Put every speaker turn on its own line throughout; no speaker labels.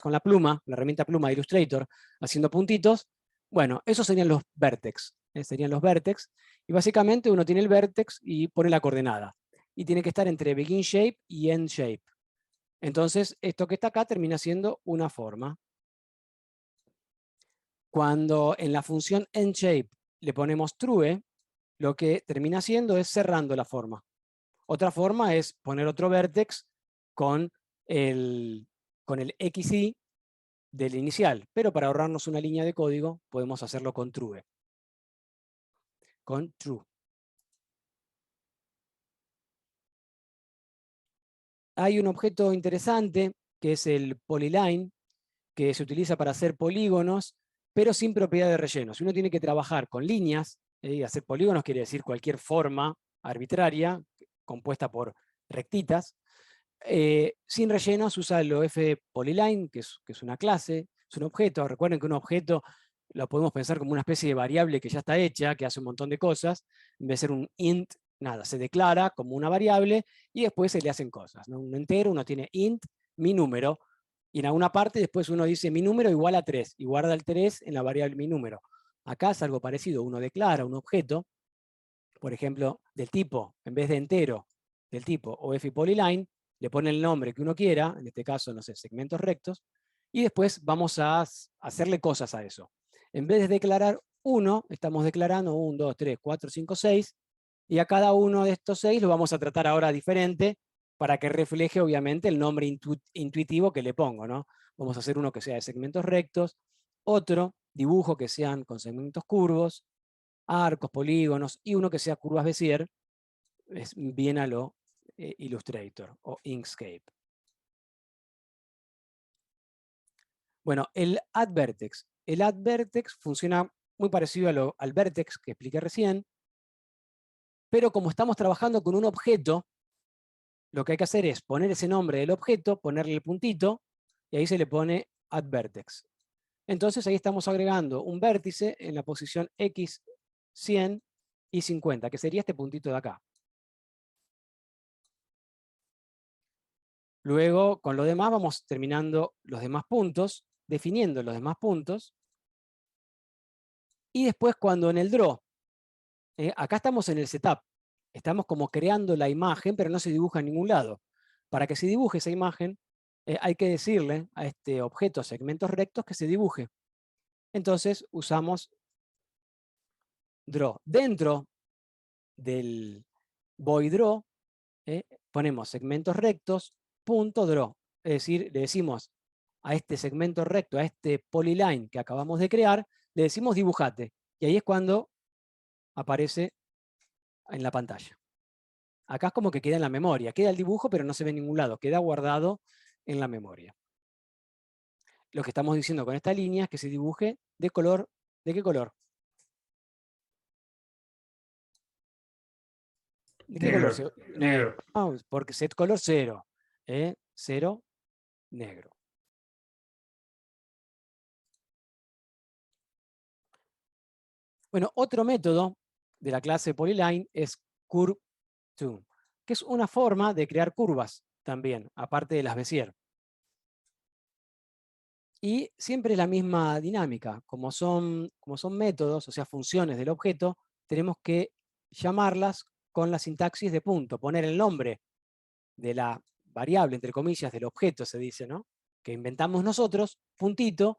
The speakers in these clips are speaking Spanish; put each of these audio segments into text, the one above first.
con la pluma, la herramienta pluma de Illustrator, haciendo puntitos, bueno, esos serían los vértex. Serían los vértex. Y básicamente uno tiene el vértex y pone la coordenada. Y tiene que estar entre begin shape y end shape. Entonces, esto que está acá termina siendo una forma. Cuando en la función endShape le ponemos true, lo que termina haciendo es cerrando la forma. Otra forma es poner otro vértex con el XY del inicial, pero para ahorrarnos una línea de código podemos hacerlo con true. Con true. Hay un objeto interesante que es el polyline, que se utiliza para hacer polígonos, pero sin propiedad de relleno. Si uno tiene que trabajar con líneas, y hacer polígonos quiere decir cualquier forma arbitraria, compuesta por rectitas, sin relleno se usa el OF polyline, que es una clase, es un objeto. Recuerden que un objeto lo podemos pensar como una especie de variable que ya está hecha, que hace un montón de cosas. En vez de ser un int, nada, se declara como una variable y después se le hacen cosas, ¿no? Un entero, uno tiene int, mi número, y en alguna parte después uno dice mi número igual a 3 y guarda el 3 en la variable mi número. Acá es algo parecido, uno declara un objeto, por ejemplo, del tipo, en vez de entero, del tipo OF polyline, le pone el nombre que uno quiera, en este caso, no sé, segmentos rectos, y después vamos a hacerle cosas a eso. En vez de declarar 1, estamos declarando 1, 2, 3, 4, 5, 6, y a cada uno de estos 6 lo vamos a tratar ahora diferente para que refleje, obviamente, el nombre intuitivo que le pongo, ¿no? Vamos a hacer uno que sea de segmentos rectos, otro dibujo que sean con segmentos curvos, arcos, polígonos, y uno que sea curvas Bézier, es bien a lo Illustrator o Inkscape. Bueno, el addVertex. El addVertex funciona muy parecido al vertex que expliqué recién, pero como estamos trabajando con un objeto, lo que hay que hacer es poner ese nombre del objeto, ponerle el puntito, y ahí se le pone addVertex. Entonces ahí estamos agregando un vértice en la posición X 100 y 50, que sería este puntito de acá. Luego, con lo demás, vamos terminando los demás puntos, definiendo los demás puntos. Y después, cuando en el draw, acá estamos en el setup, estamos como creando la imagen, pero no se dibuja en ningún lado. Para que se dibuje esa imagen, hay que decirle a este objeto segmentos rectos que se dibuje. Entonces, usamos draw. Dentro del void draw, ponemos segmentos rectos, punto draw. Es decir, le decimos a este segmento recto, a este polyline que acabamos de crear, le decimos dibujate. Y ahí es cuando aparece en la pantalla. Acá es como que queda en la memoria. Queda el dibujo, pero no se ve en ningún lado. Queda guardado en la memoria. Lo que estamos diciendo con esta línea es que se dibuje de color. ¿De qué color? ¿De qué color?
Negro. Negro.
No, porque set color 0. 0, negro. Bueno, otro método de la clase Polyline es curveTo, que es una forma de crear curvas también, aparte de las Bézier. Y siempre es la misma dinámica. Como son métodos, o sea, funciones del objeto, tenemos que llamarlas con la sintaxis de punto, poner el nombre de la variable, entre comillas, del objeto, se dice, ¿no? Que inventamos nosotros, puntito,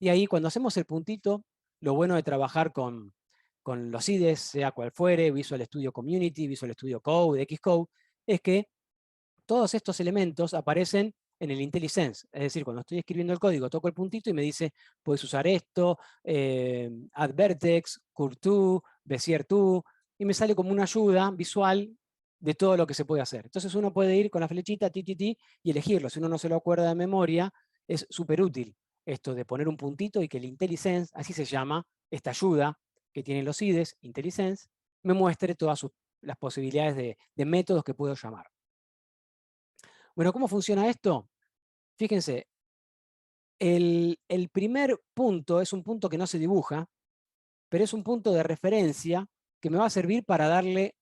y ahí cuando hacemos el puntito, lo bueno de trabajar con los IDEs, sea cual fuere, Visual Studio Community, Visual Studio Code, Xcode, es que todos estos elementos aparecen en el IntelliSense. Es decir, cuando estoy escribiendo el código, toco el puntito y me dice, puedes usar esto, addVertex, curveTo, BezierTo, y me sale como una ayuda visual de todo lo que se puede hacer. Entonces uno puede ir con la flechita, y elegirlo. Si uno no se lo acuerda de memoria, es súper útil esto de poner un puntito y que el IntelliSense, así se llama, esta ayuda que tienen los IDEs, IntelliSense, me muestre todas las posibilidades de métodos que puedo llamar. Bueno, ¿cómo funciona esto? Fíjense, el primer punto es un punto que no se dibuja, pero es un punto de referencia que me va a servir para darle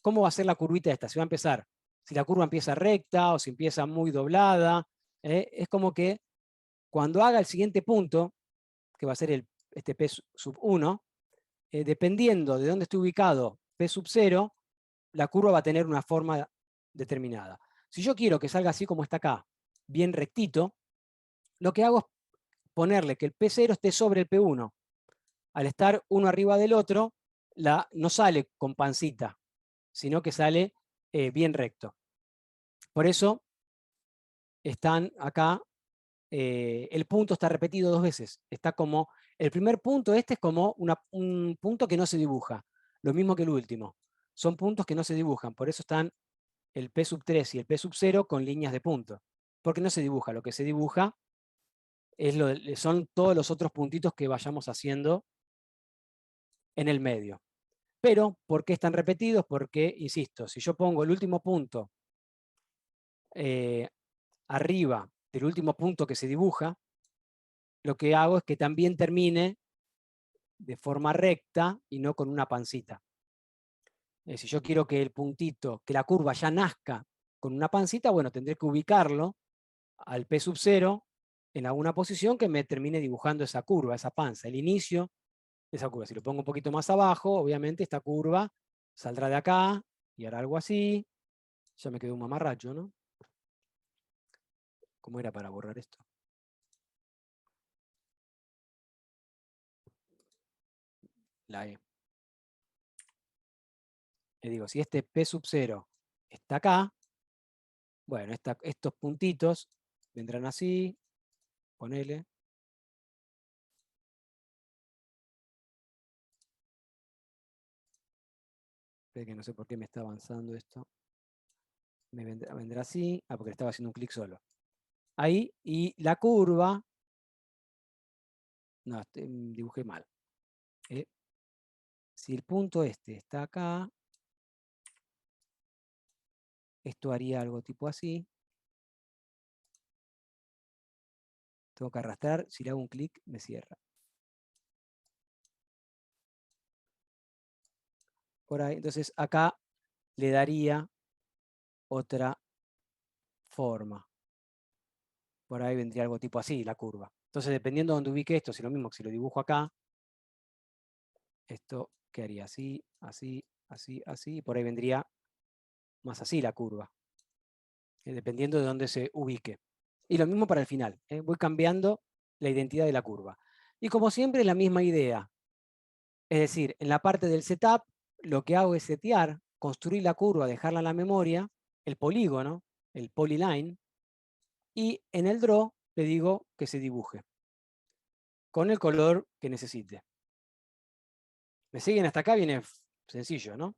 cómo va a ser la curvita esta. Si va a empezar, si la curva empieza recta o si empieza muy doblada. Es como que Cuando haga el siguiente punto, que va a ser este P sub 1, dependiendo de dónde esté ubicado P sub 0, la curva va a tener una forma determinada. Si yo quiero que salga así como está acá, bien rectito, lo que hago es ponerle que el P0 esté sobre el P1. Al estar uno arriba del otro, no sale con pancita, sino que sale bien recto. Por eso están acá, el punto está repetido 2 veces. Está como, el primer punto es como un punto que no se dibuja, lo mismo que el último. Son puntos que no se dibujan, por eso están el P sub 3 y el P sub 0 con líneas de punto. Porque no se dibuja, lo que se dibuja son todos los otros puntitos que vayamos haciendo en el medio. Pero, ¿por qué están repetidos? Porque, insisto, si yo pongo el último punto arriba del último punto que se dibuja, lo que hago es que también termine de forma recta y no con una pancita. Si yo quiero que el puntito, que la curva ya nazca con una pancita, bueno, tendré que ubicarlo al P sub 0 en alguna posición que me termine dibujando esa curva, esa panza, el inicio de esa curva. Si lo pongo un poquito más abajo, obviamente esta curva saldrá de acá y hará algo así. Ya me quedó un mamarracho, ¿no? ¿Cómo era para borrar esto? La E. Le digo, si este P sub 0 está acá, bueno, estos puntitos vendrán así, ponele. Espera que no sé por qué me está avanzando esto. Vendrá así, porque estaba haciendo un clic solo. Ahí, y la curva, no, dibujé mal. Si el punto este está acá, esto haría algo tipo así. Tengo que arrastrar, si le hago un clic, me cierra. Por ahí, entonces acá le daría otra forma. Por ahí vendría algo tipo así, la curva. Entonces, dependiendo de dónde ubique esto, si lo mismo que si lo dibujo acá, esto quedaría así, así, así, así, y por ahí vendría más así la curva, dependiendo de dónde se ubique. Y lo mismo para el final, voy cambiando la identidad de la curva. Y como siempre, la misma idea. Es decir, en la parte del setup, lo que hago es setear, construir la curva, dejarla en la memoria, el polígono, el polyline, y en el draw le digo que se dibuje con el color que necesite. ¿Me siguen hasta acá? Viene sencillo, ¿no?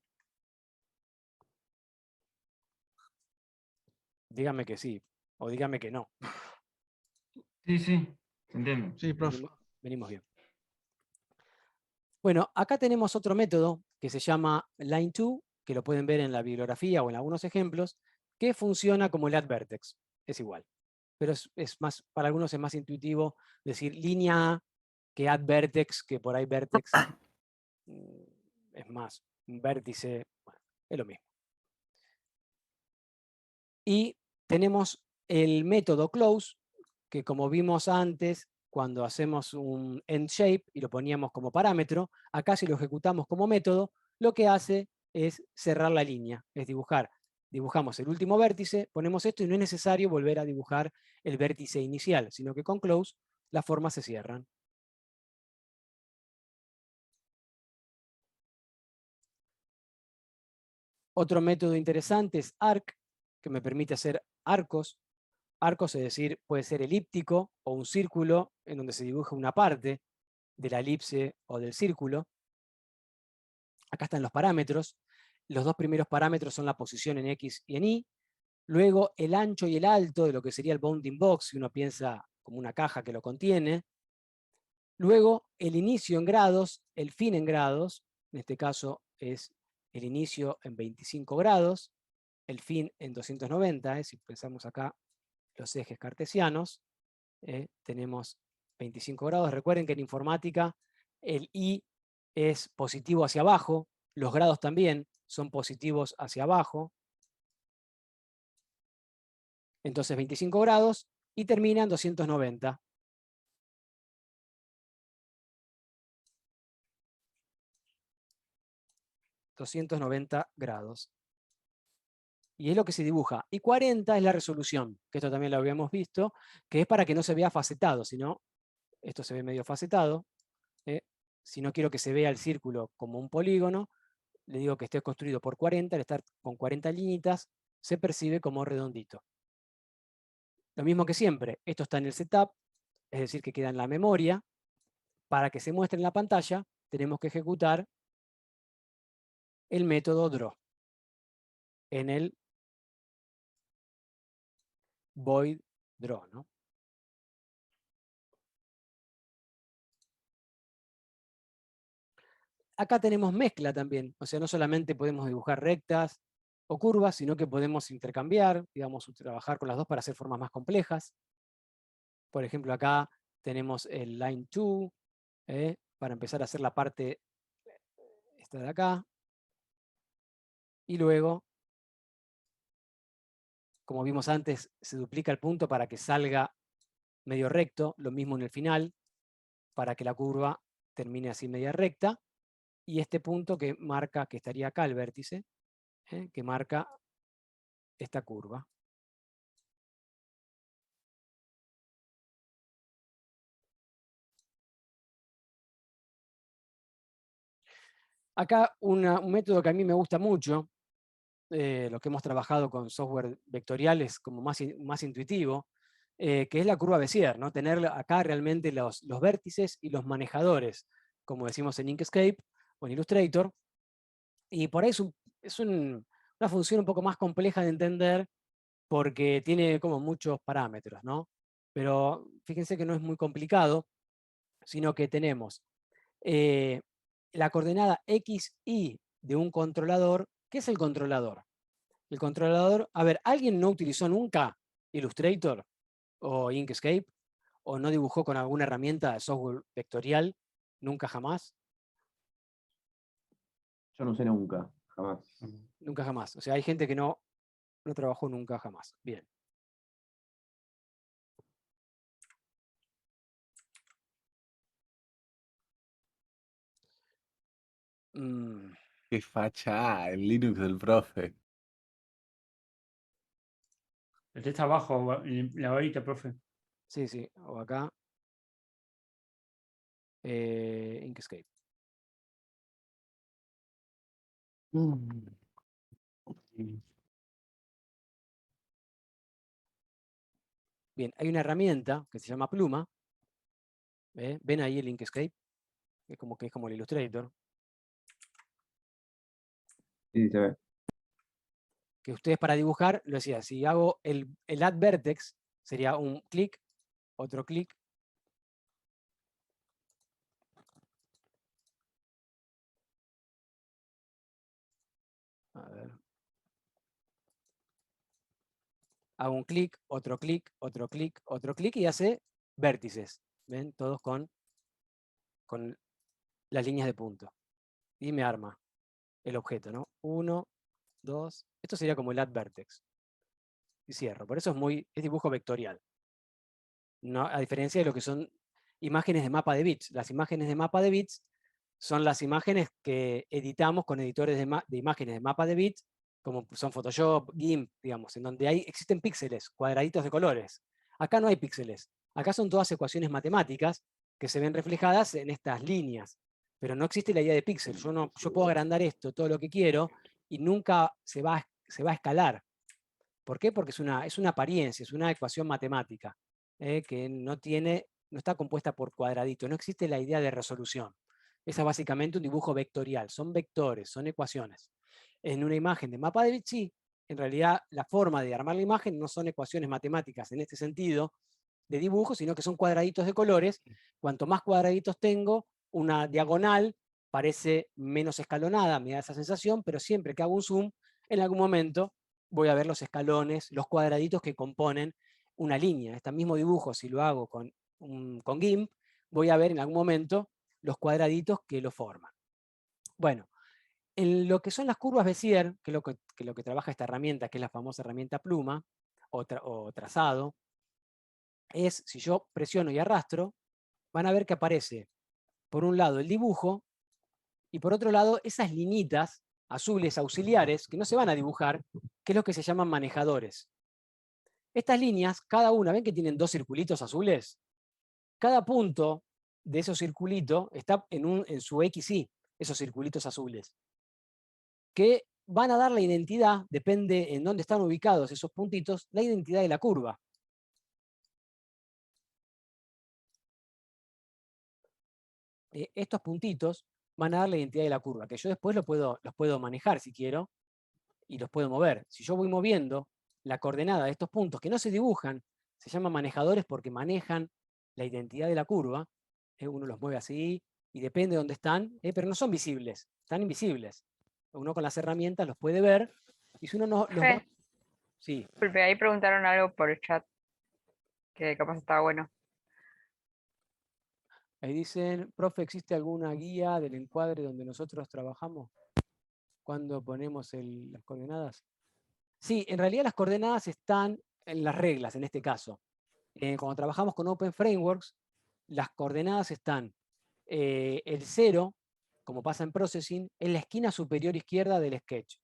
Dígame que sí, o dígame que no.
Sí, sí, entiendo.
Sí, profe.
Venimos bien. Bueno, acá tenemos otro método que se llama line2, que lo pueden ver en la bibliografía o en algunos ejemplos, que funciona como el add vertex. Es igual. Pero es más, para algunos es más intuitivo decir línea A que add vertex, que por ahí vertex es más un vértice, bueno, es lo mismo. Y tenemos el método close, que como vimos antes, cuando hacemos un end shape y lo poníamos como parámetro, acá si lo ejecutamos como método, lo que hace es cerrar la línea, es dibujar. Dibujamos el último vértice, ponemos esto y no es necesario volver a dibujar el vértice inicial, sino que con close las formas se cierran. Otro método interesante es arc, que me permite hacer arcos. Arcos, es decir, puede ser elíptico o un círculo en donde se dibuja una parte de la elipse o del círculo. Acá están los parámetros. Los dos primeros parámetros son la posición en X y en Y. Luego el ancho y el alto de lo que sería el bounding box, si uno piensa como una caja que lo contiene. Luego el inicio en grados, el fin en grados. En este caso es el inicio en 25 grados, el fin en 290. Si pensamos acá los ejes cartesianos, tenemos 25 grados. Recuerden que en informática el I es positivo hacia abajo, los grados también son positivos hacia abajo. Entonces 25 grados y termina en 290. 290 grados. Y es lo que se dibuja. Y 40 es la resolución, que esto también lo habíamos visto, que es para que no se vea facetado, sino esto se ve medio facetado. Si no quiero que se vea el círculo como un polígono, le digo que esté construido por 40, al estar con 40 líneas, se percibe como redondito. Lo mismo que siempre, esto está en el setup, es decir, que queda en la memoria. Para que se muestre en la pantalla, tenemos que ejecutar el método draw en el void draw, ¿no? Acá tenemos mezcla también, o sea, no solamente podemos dibujar rectas o curvas, sino que podemos intercambiar, digamos, trabajar con las dos para hacer formas más complejas. Por ejemplo, acá tenemos el line 2, para empezar a hacer la parte esta de acá. Y luego, como vimos antes, se duplica el punto para que salga medio recto, lo mismo en el final, para que la curva termine así media recta. Y este punto que marca, que estaría acá el vértice, que marca esta curva. Acá un método que a mí me gusta mucho, lo que hemos trabajado con software vectorial es como más intuitivo, que es la curva Bézier, ¿no? Tener acá realmente los vértices y los manejadores, como decimos en Inkscape o en Illustrator. Y por ahí es una función un poco más compleja de entender porque tiene como muchos parámetros, ¿no? Pero fíjense que no es muy complicado, sino que tenemos la coordenada x, y de un controlador. ¿Qué es el controlador? El controlador, a ver, ¿alguien no utilizó nunca Illustrator o Inkscape? ¿O no dibujó con alguna herramienta de software vectorial? ¿Nunca jamás?
Yo no sé nunca, jamás.
Nunca jamás. O sea, hay gente que no trabajó nunca jamás. Bien. Mm,
Qué facha, el Linux del profe.
El texto abajo, en la varita, profe.
sí, sí. O acá. Inkscape. Bien, hay una herramienta que se llama Pluma. ¿Ven ahí el Inkscape? Que es como el Illustrator.
Sí, se ve.
Que ustedes para dibujar, lo decía, si hago el add vertex, sería un clic, otro clic. A ver. Hago un clic, otro clic, otro clic, otro clic y hace vértices. ¿Ven? Todos con las líneas de punto. Y me arma el objeto, ¿no? 1, 2. Esto sería como el add vertex. Y cierro. Por eso es dibujo vectorial. No, a diferencia de lo que son imágenes de mapa de bits. Las imágenes de mapa de bits son las imágenes que editamos con editores de imágenes de mapa de bits, como son Photoshop, GIMP, digamos, en donde existen píxeles, cuadraditos de colores. Acá no hay píxeles. Acá son todas ecuaciones matemáticas que se ven reflejadas en estas líneas. Pero no existe la idea de píxel. Yo puedo agrandar esto, todo lo que quiero, y nunca se va a escalar. ¿Por qué? Porque es una apariencia, es una ecuación matemática, que no está compuesta por cuadraditos. No existe la idea de resolución. Esa es básicamente un dibujo vectorial. Son vectores, son ecuaciones. En una imagen de mapa de bits, sí, en realidad la forma de armar la imagen no son ecuaciones matemáticas en este sentido de dibujo, sino que son cuadraditos de colores. Cuanto más cuadraditos tengo, una diagonal parece menos escalonada, me da esa sensación, pero siempre que hago un zoom, en algún momento voy a ver los escalones, los cuadraditos que componen una línea. Este mismo dibujo, si lo hago con GIMP, voy a ver en algún momento los cuadraditos que lo forman. Bueno, en lo que son las curvas Bézier, que es lo que trabaja esta herramienta, que es la famosa herramienta Pluma, o trazado, es, si yo presiono y arrastro, van a ver que aparece, por un lado, el dibujo, y por otro lado, esas linitas azules auxiliares que no se van a dibujar, que es lo que se llaman manejadores. Estas líneas, cada una, ¿ven que tienen 2 circulitos azules? Cada punto de esos circulitos está en su XY, esos circulitos azules, que van a dar la identidad, depende en dónde están ubicados esos puntitos, la identidad de la curva. Estos puntitos van a dar la identidad de la curva, que yo después los puedo manejar si quiero, y los puedo mover. Si yo voy moviendo la coordenada de estos puntos que no se dibujan, se llaman manejadores porque manejan la identidad de la curva. Uno los mueve así y depende de dónde están, pero no son visibles, están invisibles. Uno con las herramientas los puede ver y si uno no los va...
Profe,
Sí,
disculpe, ahí preguntaron algo por el chat que capaz estaba bueno.
ahí dicen, profe, ¿existe alguna guía del encuadre donde nosotros trabajamos cuando ponemos las coordenadas? Sí, en realidad las coordenadas están en las reglas, en este caso. Cuando trabajamos con Open Frameworks, las coordenadas están el 0, como pasa en Processing, en la esquina superior izquierda del sketch,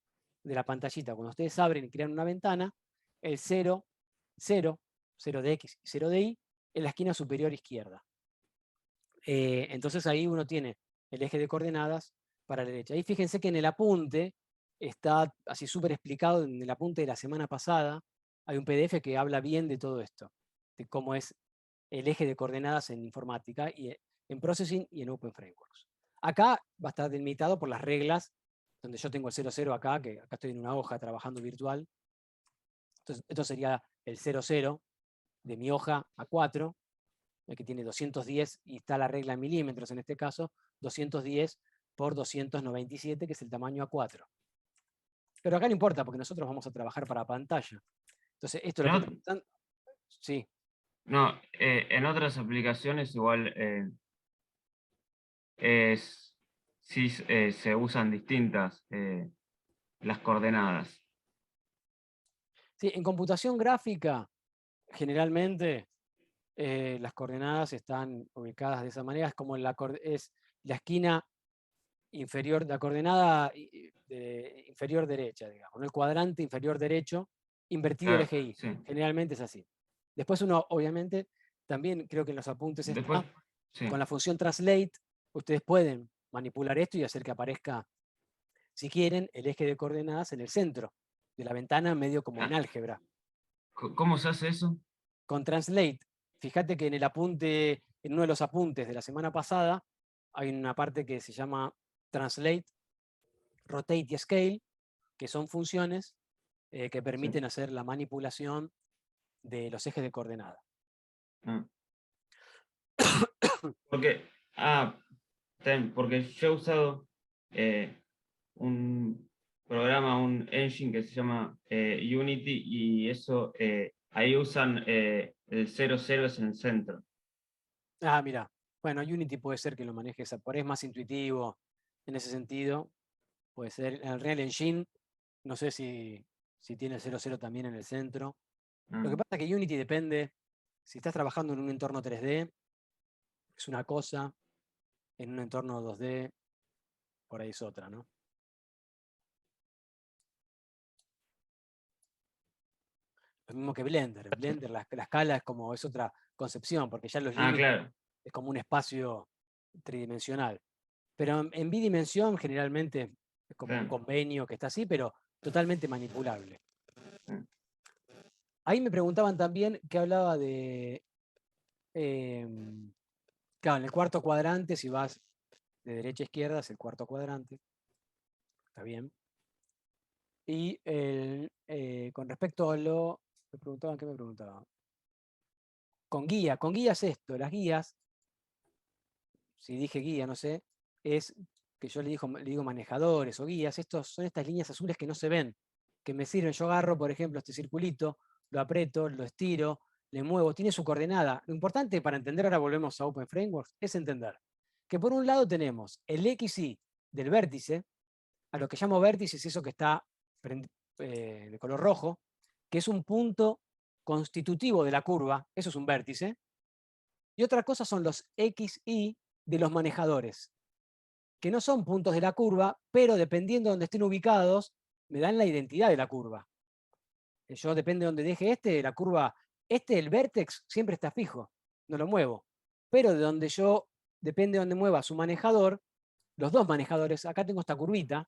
de la pantallita. Cuando ustedes abren y crean una ventana, el 0, 0, 0 de X y 0 de Y, en la esquina superior izquierda. Entonces ahí uno tiene el eje de coordenadas para la derecha. Ahí fíjense que en el apunte, está así súper explicado, en el apunte de la semana pasada, hay un PDF que habla bien de todo esto, de cómo es el eje de coordenadas en informática, y en Processing y en Open Frameworks. Acá va a estar delimitado por las reglas, donde yo tengo el 00 acá, que acá estoy en una hoja trabajando virtual. Entonces, esto sería el 00 de mi hoja A4, que tiene 210, y está la regla en milímetros en este caso, 210 por 297, que es el tamaño A4. Pero acá no importa, porque nosotros vamos a trabajar para pantalla. Entonces, esto es lo que... Sí.
No, en otras aplicaciones igual sí se usan distintas las coordenadas.
Sí, en computación gráfica, generalmente las coordenadas están ubicadas de esa manera, es como es la esquina inferior, la coordenada inferior derecha, digamos, ¿no? El cuadrante inferior derecho, invertido el
Claro,
eje Y.
sí.
Generalmente es así. Después uno, obviamente, también creo que en los apuntes
Después,
está,
sí.
con la función translate, ustedes pueden manipular esto y hacer que aparezca, si quieren, el eje de coordenadas en el centro de la ventana, medio como en álgebra.
¿Cómo se hace eso?
Con translate, fíjate que en el apunte, en uno de los apuntes de la semana pasada, hay una parte que se llama translate, rotate y scale, que son funciones que permiten hacer la manipulación de los ejes de coordenada.
Ah. Porque, porque yo he usado un programa, un engine que se llama Unity, y eso, ahí usan el 00 es en el centro.
Ah, mira. Bueno, Unity puede ser que lo manejes, por ahí es más intuitivo en ese sentido. Puede ser. En el Real Engine, no sé si tiene el 00 también en el centro. Lo que pasa es que Unity depende, si estás trabajando en un entorno 3D, es una cosa, en un entorno 2D, por ahí es otra, ¿no? Lo mismo que Blender. En Blender la escala es otra concepción, porque ya los límites
Claro.
es como un espacio tridimensional. Pero en bidimensión generalmente es como un convenio que está así, pero totalmente manipulable. Ahí me preguntaban también que hablaba de... claro, en el cuarto cuadrante, si vas de derecha a izquierda, es el cuarto cuadrante. Está bien. Y con respecto a lo... Me preguntaban, ¿qué me preguntaban? Con guía es esto, las guías, si dije guía, no sé, es que yo le digo manejadores o guías, son estas líneas azules que no se ven, que me sirven. Yo agarro, por ejemplo, este circulito, lo aprieto, lo estiro, le muevo, tiene su coordenada. Lo importante para entender, ahora volvemos a Open Frameworks, es entender que por un lado tenemos el XY del vértice, a lo que llamo vértice es eso que está de color rojo, que es un punto constitutivo de la curva, eso es un vértice, y otra cosa son los XY de los manejadores, que no son puntos de la curva, pero dependiendo de donde estén ubicados, me dan la identidad de la curva. Yo depende de donde deje la curva, el vértex siempre está fijo, no lo muevo. Pero de donde yo, depende de donde mueva su manejador, los dos manejadores, acá tengo esta curvita,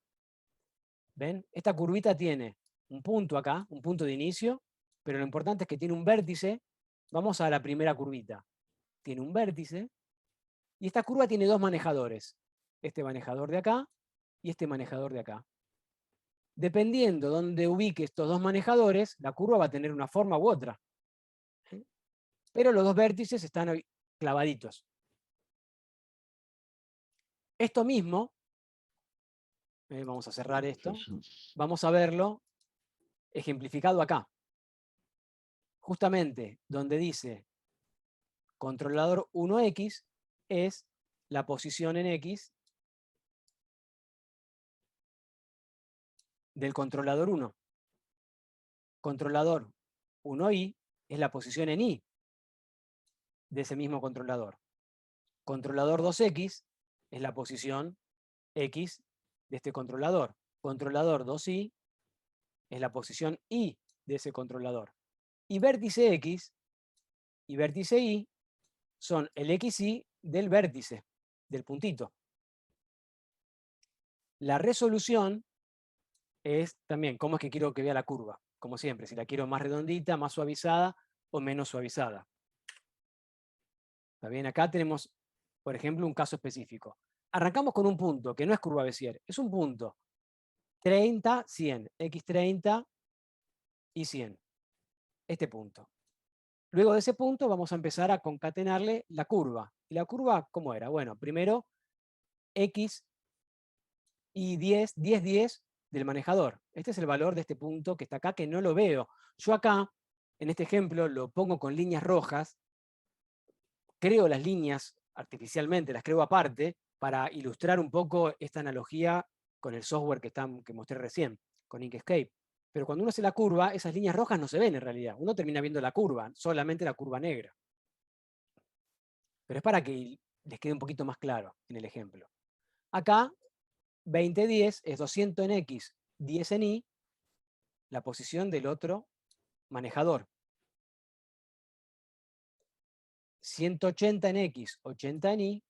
¿ven? Esta curvita tiene un punto acá, un punto de inicio, pero lo importante es que tiene un vértice. Vamos a la primera curvita. Tiene un vértice, y esta curva tiene dos manejadores. Este manejador de acá y este manejador de acá. Dependiendo de dónde ubique estos dos manejadores, la curva va a tener una forma u otra. Pero los dos vértices están clavaditos. Esto mismo, vamos a cerrar esto, vamos a verlo ejemplificado acá. Justamente donde dice controlador 1X es la posición en X del controlador 1. Controlador 1Y es la posición en Y de ese mismo controlador. Controlador 2X es la posición X de este controlador. Controlador 2Y es la posición Y de ese controlador. Y vértice X y vértice Y son el XY del vértice, del puntito. La resolución es también cómo es que quiero que vea la curva. Como siempre, si la quiero más redondita, más suavizada o menos suavizada. ¿Está bien? Acá tenemos, por ejemplo, un caso específico. Arrancamos con un punto, que no es curva Bézier, es un punto. 30, 100, x30 y 100. Este punto. Luego de ese punto vamos a empezar a concatenarle la curva. ¿Y la curva cómo era? Bueno, primero x y 10, 10, 10 del manejador. Este es el valor de este punto que está acá, que no lo veo. Yo acá, en este ejemplo, lo pongo con líneas rojas, creo las líneas artificialmente, las creo aparte, para ilustrar un poco esta analogía con el software que mostré recién, con Inkscape. Pero cuando uno hace la curva, esas líneas rojas no se ven en realidad. Uno termina viendo la curva, solamente la curva negra. Pero es para que les quede un poquito más claro en el ejemplo. Acá, 2010 es 200 en X, 10 en Y, la posición del otro manejador. 180 en X, 80 en Y,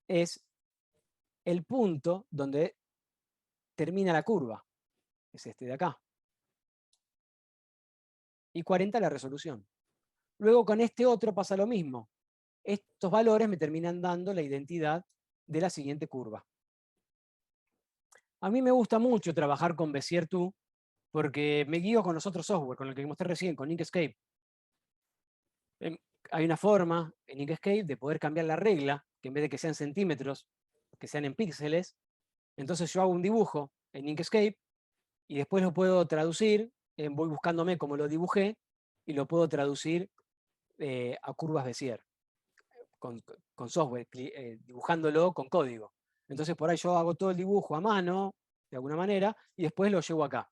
es el punto donde termina la curva. Es este de acá. Y 40 la resolución. Luego con este otro pasa lo mismo. Estos valores me terminan dando la identidad de la siguiente curva. A mí me gusta mucho trabajar con Bézier 2 porque me guío con los otros software, con el que mostré recién, con Inkscape. Hay una forma en Inkscape de poder cambiar la regla, que en vez de que sean centímetros, que sean en píxeles. Entonces yo hago un dibujo en Inkscape y después lo puedo traducir, voy buscándome como lo dibujé, y lo puedo traducir a curvas Bézier, con software, dibujándolo con código. Entonces por ahí yo hago todo el dibujo a mano, de alguna manera, y después lo llevo acá.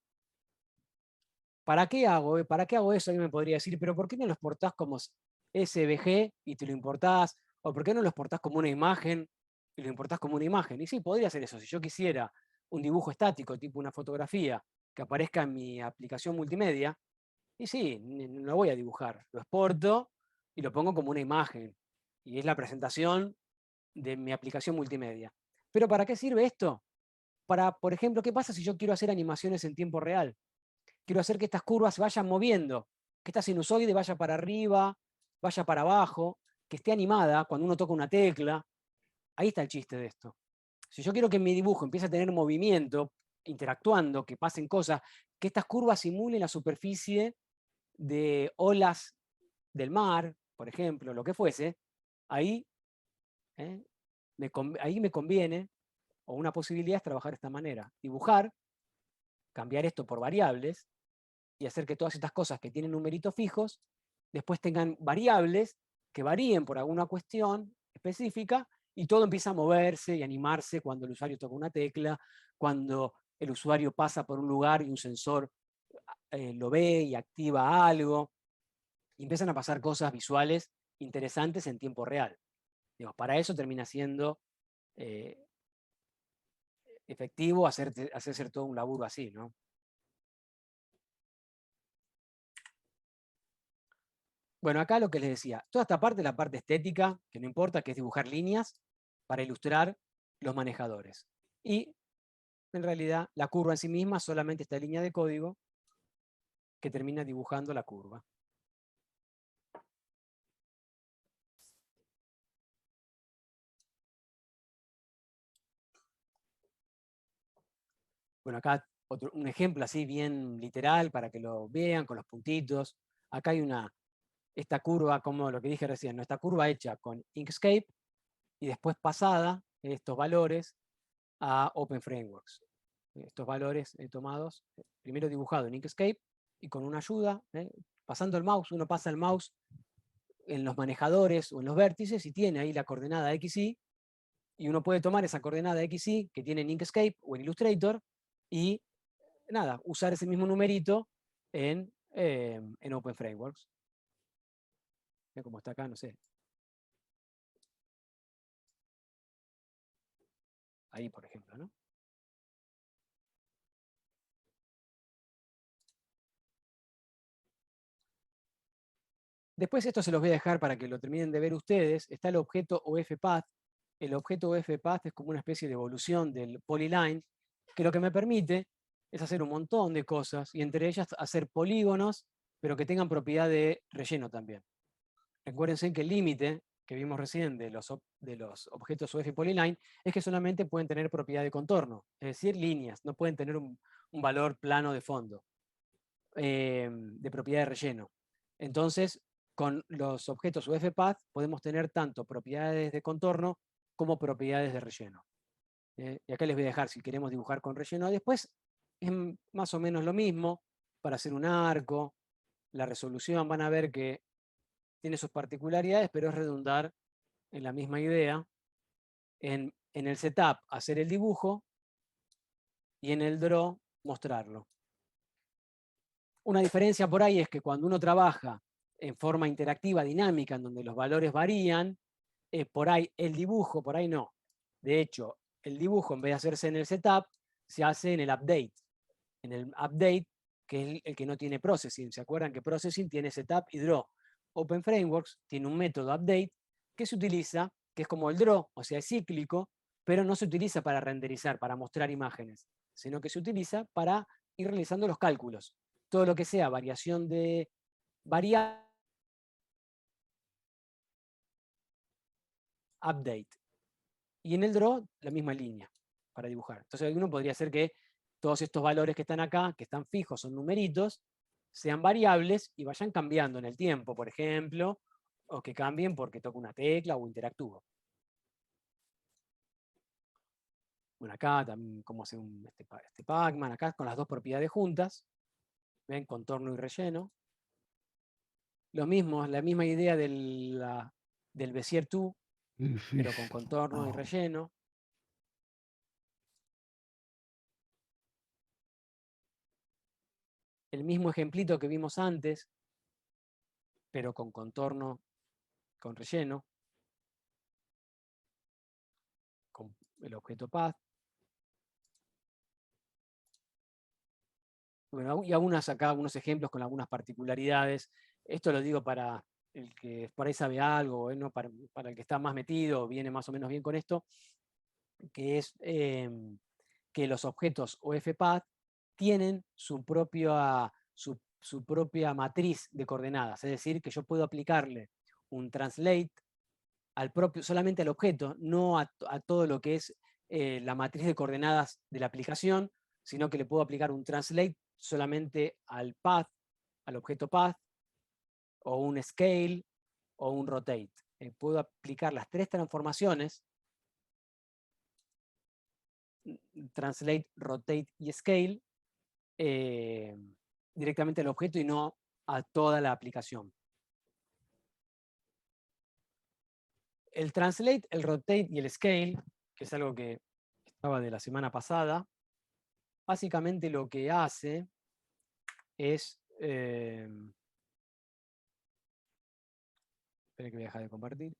¿Para qué hago? ¿Para qué hago eso? Alguien me podría decir, pero ¿por qué no lo exportás como SVG y te lo importás? ¿O por qué no lo exportás como una imagen y lo importás como una imagen? Y sí, podría hacer eso. Si yo quisiera un dibujo estático, tipo una fotografía, que aparezca en mi aplicación multimedia, y sí, no lo voy a dibujar. Lo exporto y lo pongo como una imagen. Y es la presentación de mi aplicación multimedia. ¿Pero para qué sirve esto? Para, por ejemplo, ¿qué pasa si yo quiero hacer animaciones en tiempo real? Quiero hacer que estas curvas se vayan moviendo, que esta sinusoide vaya para arriba, vaya para abajo, que esté animada cuando uno toca una tecla. Ahí está el chiste de esto. Si yo quiero que mi dibujo empiece a tener movimiento, interactuando, que pasen cosas, que estas curvas simulen la superficie de olas del mar, por ejemplo, lo que fuese, ahí me conviene, o una posibilidad es trabajar de esta manera. Dibujar, cambiar esto por variables, y hacer que todas estas cosas que tienen numeritos fijos, después tengan variables que varíen por alguna cuestión específica, y todo empieza a moverse y animarse cuando el usuario toca una tecla, cuando el usuario pasa por un lugar y un sensor lo ve y activa algo, y empiezan a pasar cosas visuales interesantes en tiempo real. Para eso termina siendo efectivo hacer todo un laburo así, ¿no? Bueno, acá lo que les decía, toda esta parte, la parte estética, que no importa, que es dibujar líneas para ilustrar los manejadores. Y en realidad la curva en sí misma solamente esta línea de código que termina dibujando la curva. Bueno, acá un ejemplo así bien literal para que lo vean con los puntitos. Acá hay esta curva, como lo que dije recién, ¿no? Esta curva hecha con Inkscape y después pasada estos valores a OpenFrameworks. Estos valores tomados, primero dibujado en Inkscape y con una ayuda, pasando el mouse, uno pasa el mouse en los manejadores o en los vértices y tiene ahí la coordenada XY, y uno puede tomar esa coordenada XY que tiene en Inkscape o en Illustrator y nada, usar ese mismo numerito en OpenFrameworks. Como está acá, no sé. Ahí, por ejemplo, ¿no? Después esto se los voy a dejar para que lo terminen de ver ustedes. Está el objeto OFPath. El objeto OFPath es como una especie de evolución del polyline, que lo que me permite es hacer un montón de cosas, y entre ellas hacer polígonos, pero que tengan propiedad de relleno también. Recuérdense que el límite que vimos recién de los objetos OF polyline es que solamente pueden tener propiedad de contorno, es decir, líneas, no pueden tener un valor plano de fondo, de propiedad de relleno. Entonces, con los objetos UFPath podemos tener tanto propiedades de contorno como propiedades de relleno. Y acá les voy a dejar si queremos dibujar con relleno. Después es más o menos lo mismo para hacer un arco. La resolución van a ver que tiene sus particularidades, pero es redundar en la misma idea. En el setup hacer el dibujo y en el draw mostrarlo. Una diferencia por ahí es que cuando uno trabaja en forma interactiva, dinámica, en donde los valores varían, por ahí el dibujo, por ahí no. De hecho, el dibujo en vez de hacerse en el setup, se hace en el update. En el update, que es el que no tiene processing. ¿Se acuerdan que processing tiene setup y draw? OpenFrameworks tiene un método update que se utiliza, que es como el draw, o sea, es cíclico, pero no se utiliza para renderizar, para mostrar imágenes, sino que se utiliza para ir realizando los cálculos. Todo lo que sea variación de variable, update. Y en el draw, la misma línea para dibujar. Entonces uno podría hacer que todos estos valores que están acá, que están fijos, son numeritos, sean variables y vayan cambiando en el tiempo, por ejemplo, o que cambien porque toco una tecla o interactúo. Bueno, acá también como hace este Pacman, acá con las dos propiedades juntas. ¿Ven? Contorno y relleno. Lo mismo, la misma idea del Bezier 2, pero con contorno y relleno. El mismo ejemplito que vimos antes, pero con contorno, con relleno, con el objeto path. Bueno, y acá algunos ejemplos con algunas particularidades. Esto lo digo para el que por ahí sabe algo, ¿no? Para el que está más metido, viene más o menos bien con esto, que es que los objetos OFPath tienen su propia matriz de coordenadas, es decir, que yo puedo aplicarle un translate solamente al objeto, no a todo lo que es la matriz de coordenadas de la aplicación, sino que le puedo aplicar un translate solamente al path, al objeto path, o un scale, o un rotate. Puedo aplicar las tres transformaciones, translate, rotate y scale, directamente al objeto y no a toda la aplicación. El translate, el rotate y el scale, que es algo que estaba de la semana pasada, básicamente lo que hace es... esperen que voy a dejar de compartir.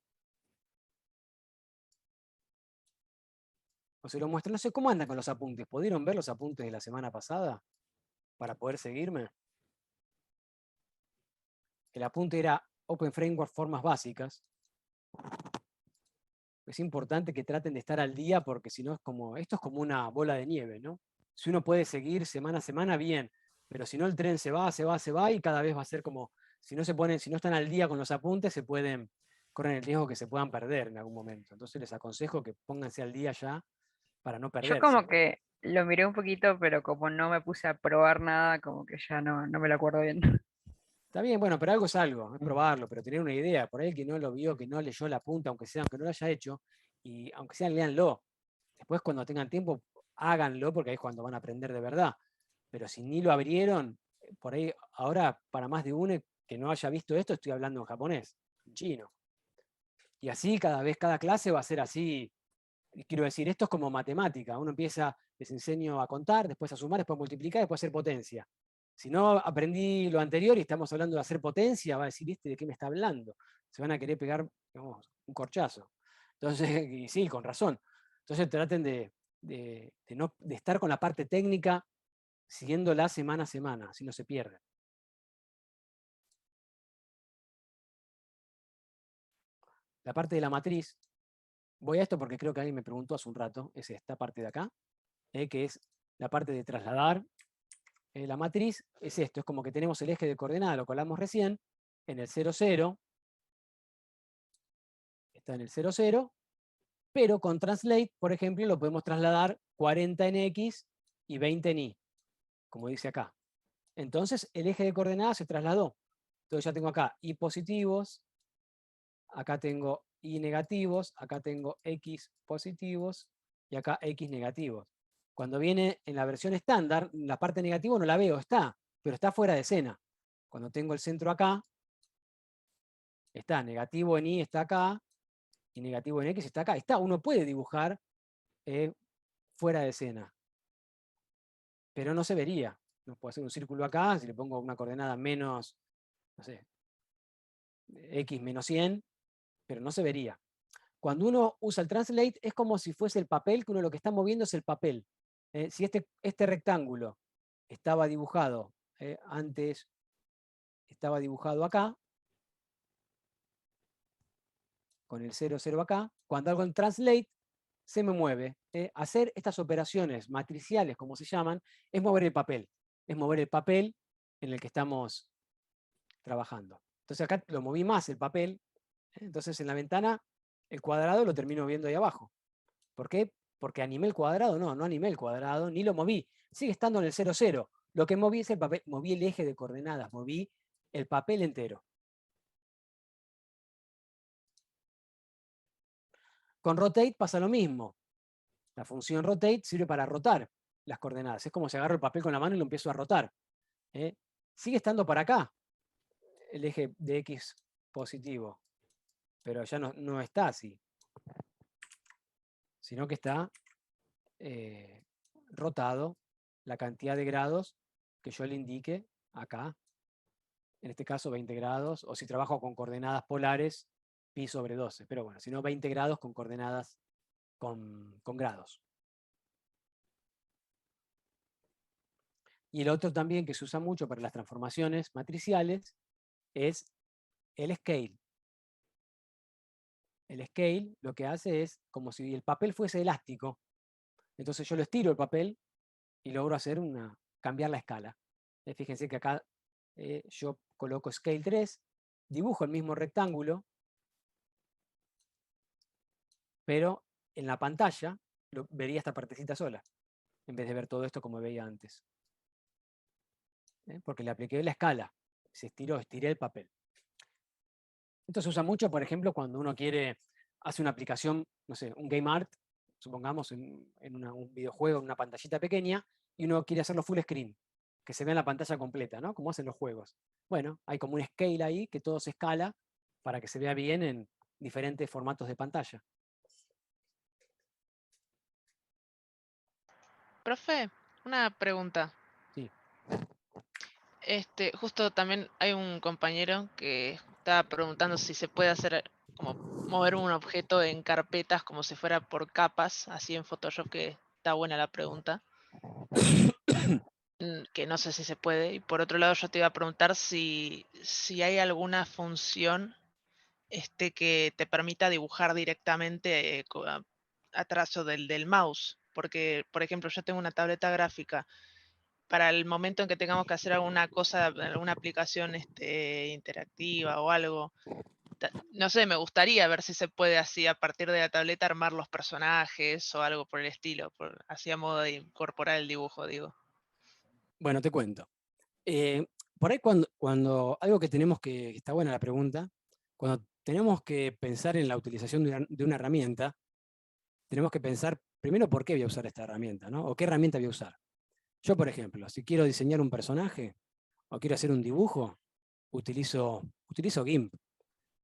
o se lo muestro. No sé cómo andan con los apuntes. ¿Pudieron ver los apuntes de la semana pasada para poder seguirme? El apunte era Open Framework formas básicas. Es importante que traten de estar al día porque si no esto es como una bola de nieve, ¿no? Si uno puede seguir semana a semana, bien, pero si no el tren se va y cada vez va a ser como, si no están al día con los apuntes, corren el riesgo que se puedan perder en algún momento. Entonces les aconsejo que pónganse al día ya para no
Yo
perderse.
como que lo miré un poquito, pero como no me puse a probar nada, como que ya no me lo acuerdo bien.
Está bien, bueno, pero algo es algo, es probarlo, pero tener una idea. Por ahí el que no lo vio, que no leyó la punta, aunque no lo haya hecho, y aunque sean, léanlo. Después, cuando tengan tiempo, háganlo, porque ahí es cuando van a aprender de verdad. Pero si ni lo abrieron, por ahí, ahora, para más de uno que no haya visto esto, estoy hablando en japonés, en chino. Y así, cada clase va a ser así. Quiero decir, esto es como matemática. Uno empieza, les enseño a contar, después a sumar, después a multiplicar, después a hacer potencia. Si no aprendí lo anterior y estamos hablando de hacer potencia, va a decir, ¿de qué me está hablando? Se van a querer pegar, digamos, un corchazo. Entonces, y sí, con razón. Entonces traten de estar con la parte técnica, siguiéndola semana a semana, así no se pierden. La parte de la matriz, voy a esto porque creo que alguien me preguntó hace un rato, es esta parte de acá, que es la parte de trasladar. La matriz es esto, es como que tenemos el eje de coordenadas, lo colamos recién, en el 0, 0, está en el 0, 0, pero con translate, por ejemplo, lo podemos trasladar 40 en X y 20 en Y, como dice acá. Entonces, el eje de coordenadas se trasladó. Entonces ya tengo acá Y positivos, acá tengo Y negativos, acá tengo X positivos y acá X negativos. Cuando viene en la versión estándar, la parte negativa no la veo, pero está fuera de escena. Cuando tengo el centro acá, está negativo en Y, está acá, y negativo en X está acá. Uno puede dibujar fuera de escena, pero no se vería. No puedo hacer un círculo acá, si le pongo una coordenada menos, no sé, X menos 100, pero no se vería. Cuando uno usa el translate es como si fuese el papel, que uno lo que está moviendo es el papel. Si este rectángulo estaba dibujado antes, estaba dibujado acá, con el 0, 0 acá, cuando hago el translate se me mueve. Hacer estas operaciones matriciales, como se llaman, es mover el papel. Es mover el papel en el que estamos trabajando. Entonces acá lo moví más el papel. Entonces en la ventana el cuadrado lo termino viendo ahí abajo. ¿Por qué? Porque animé el cuadrado. No animé el cuadrado, ni lo moví. Sigue estando en el 0, 0. Lo que moví es el papel, moví el eje de coordenadas, moví el papel entero. Con rotate pasa lo mismo. La función rotate sirve para rotar las coordenadas. Es como si agarro el papel con la mano y lo empiezo a rotar. Sigue estando para acá el eje de X positivo, pero ya no está así, sino que está rotado la cantidad de grados que yo le indique acá. En este caso 20 grados, o si trabajo con coordenadas polares, pi sobre 12. Pero bueno, si no 20 grados con coordenadas con grados. Y el otro también que se usa mucho para las transformaciones matriciales es el scale. El scale lo que hace es como si el papel fuese elástico. Entonces yo lo estiro el papel y logro cambiar la escala. Fíjense que acá yo coloco scale 3, dibujo el mismo rectángulo, pero en la pantalla vería esta partecita sola, en vez de ver todo esto como veía antes. Porque le apliqué la escala, estiré el papel. Esto se usa mucho, por ejemplo, cuando uno hace una aplicación, no sé, un game art, supongamos en un videojuego, en una pantallita pequeña, y uno quiere hacerlo full screen, que se vea en la pantalla completa, ¿no? Como hacen los juegos. Bueno, hay como un scale ahí, que todo se escala para que se vea bien en diferentes formatos de pantalla.
Profe, una pregunta.
Sí.
Justo también hay un compañero que estaba preguntando si se puede hacer como mover un objeto en carpetas como si fuera por capas, así en Photoshop, que está buena la pregunta. Que no sé si se puede. Y por otro lado, yo te iba a preguntar si hay alguna función que te permita dibujar directamente a trazo del mouse. Porque, por ejemplo, yo tengo una tableta gráfica. Para el momento en que tengamos que hacer alguna cosa, alguna aplicación interactiva o algo, no sé, me gustaría ver si se puede así a partir de la tableta armar los personajes o algo por el estilo, así a modo de incorporar el dibujo, digo.
Bueno, te cuento. Por ahí cuando algo que tenemos que, está buena la pregunta, cuando tenemos que pensar en la utilización de una herramienta, tenemos que pensar primero por qué voy a usar esta herramienta, ¿no? O qué herramienta voy a usar. Yo, por ejemplo, si quiero diseñar un personaje o quiero hacer un dibujo, utilizo GIMP.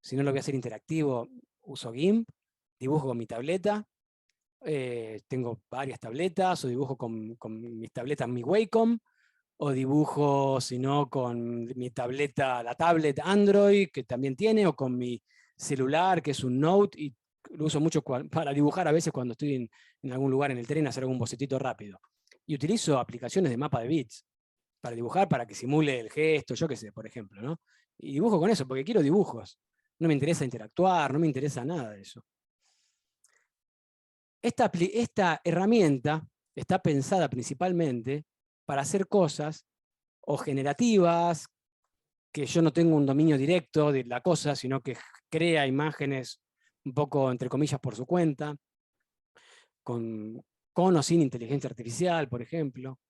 Si no lo voy a hacer interactivo, uso GIMP, dibujo con mi tableta. Tengo varias tabletas, o dibujo con mis tabletas, mi Wacom, o dibujo, si no, con mi tableta, la tablet Android, que también tiene, o con mi celular, que es un Note, y lo uso mucho para dibujar a veces cuando estoy en algún lugar en el tren, hacer algún bocetito rápido. Y utilizo aplicaciones de mapa de bits para dibujar, para que simule el gesto, yo qué sé, por ejemplo, ¿no? Y dibujo con eso, porque quiero dibujos. No me interesa interactuar, no me interesa nada de eso. Esta herramienta está pensada principalmente para hacer cosas o generativas, que yo no tengo un dominio directo de la cosa, sino que crea imágenes un poco, entre comillas, por su cuenta, con o sin inteligencia artificial, por ejemplo.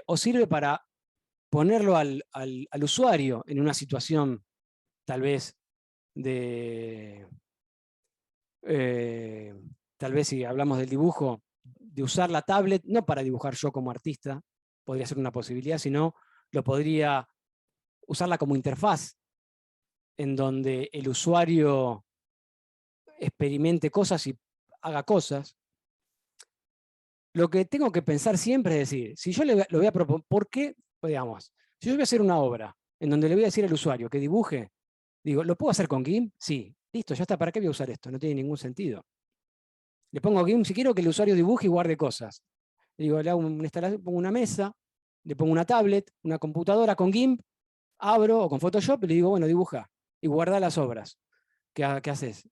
O sirve para ponerlo al usuario en una situación, tal vez, tal vez si hablamos del dibujo, de usar la tablet, no para dibujar yo como artista, podría ser una posibilidad, sino lo podría usarla como interfaz, en donde el usuario experimente cosas y haga cosas. Lo que tengo que pensar siempre es decir, si yo lo voy a proponer, ¿por qué? Digamos, si yo voy a hacer una obra en donde le voy a decir al usuario que dibuje, digo, ¿lo puedo hacer con GIMP? Sí, listo, ya está, ¿para qué voy a usar esto? No tiene ningún sentido. Le pongo GIMP si quiero que el usuario dibuje y guarde cosas. Digo, le hago pongo una mesa, le pongo una tablet, una computadora con GIMP, abro o con Photoshop y le digo, bueno, dibuja y guarda las obras. ¿Qué haces?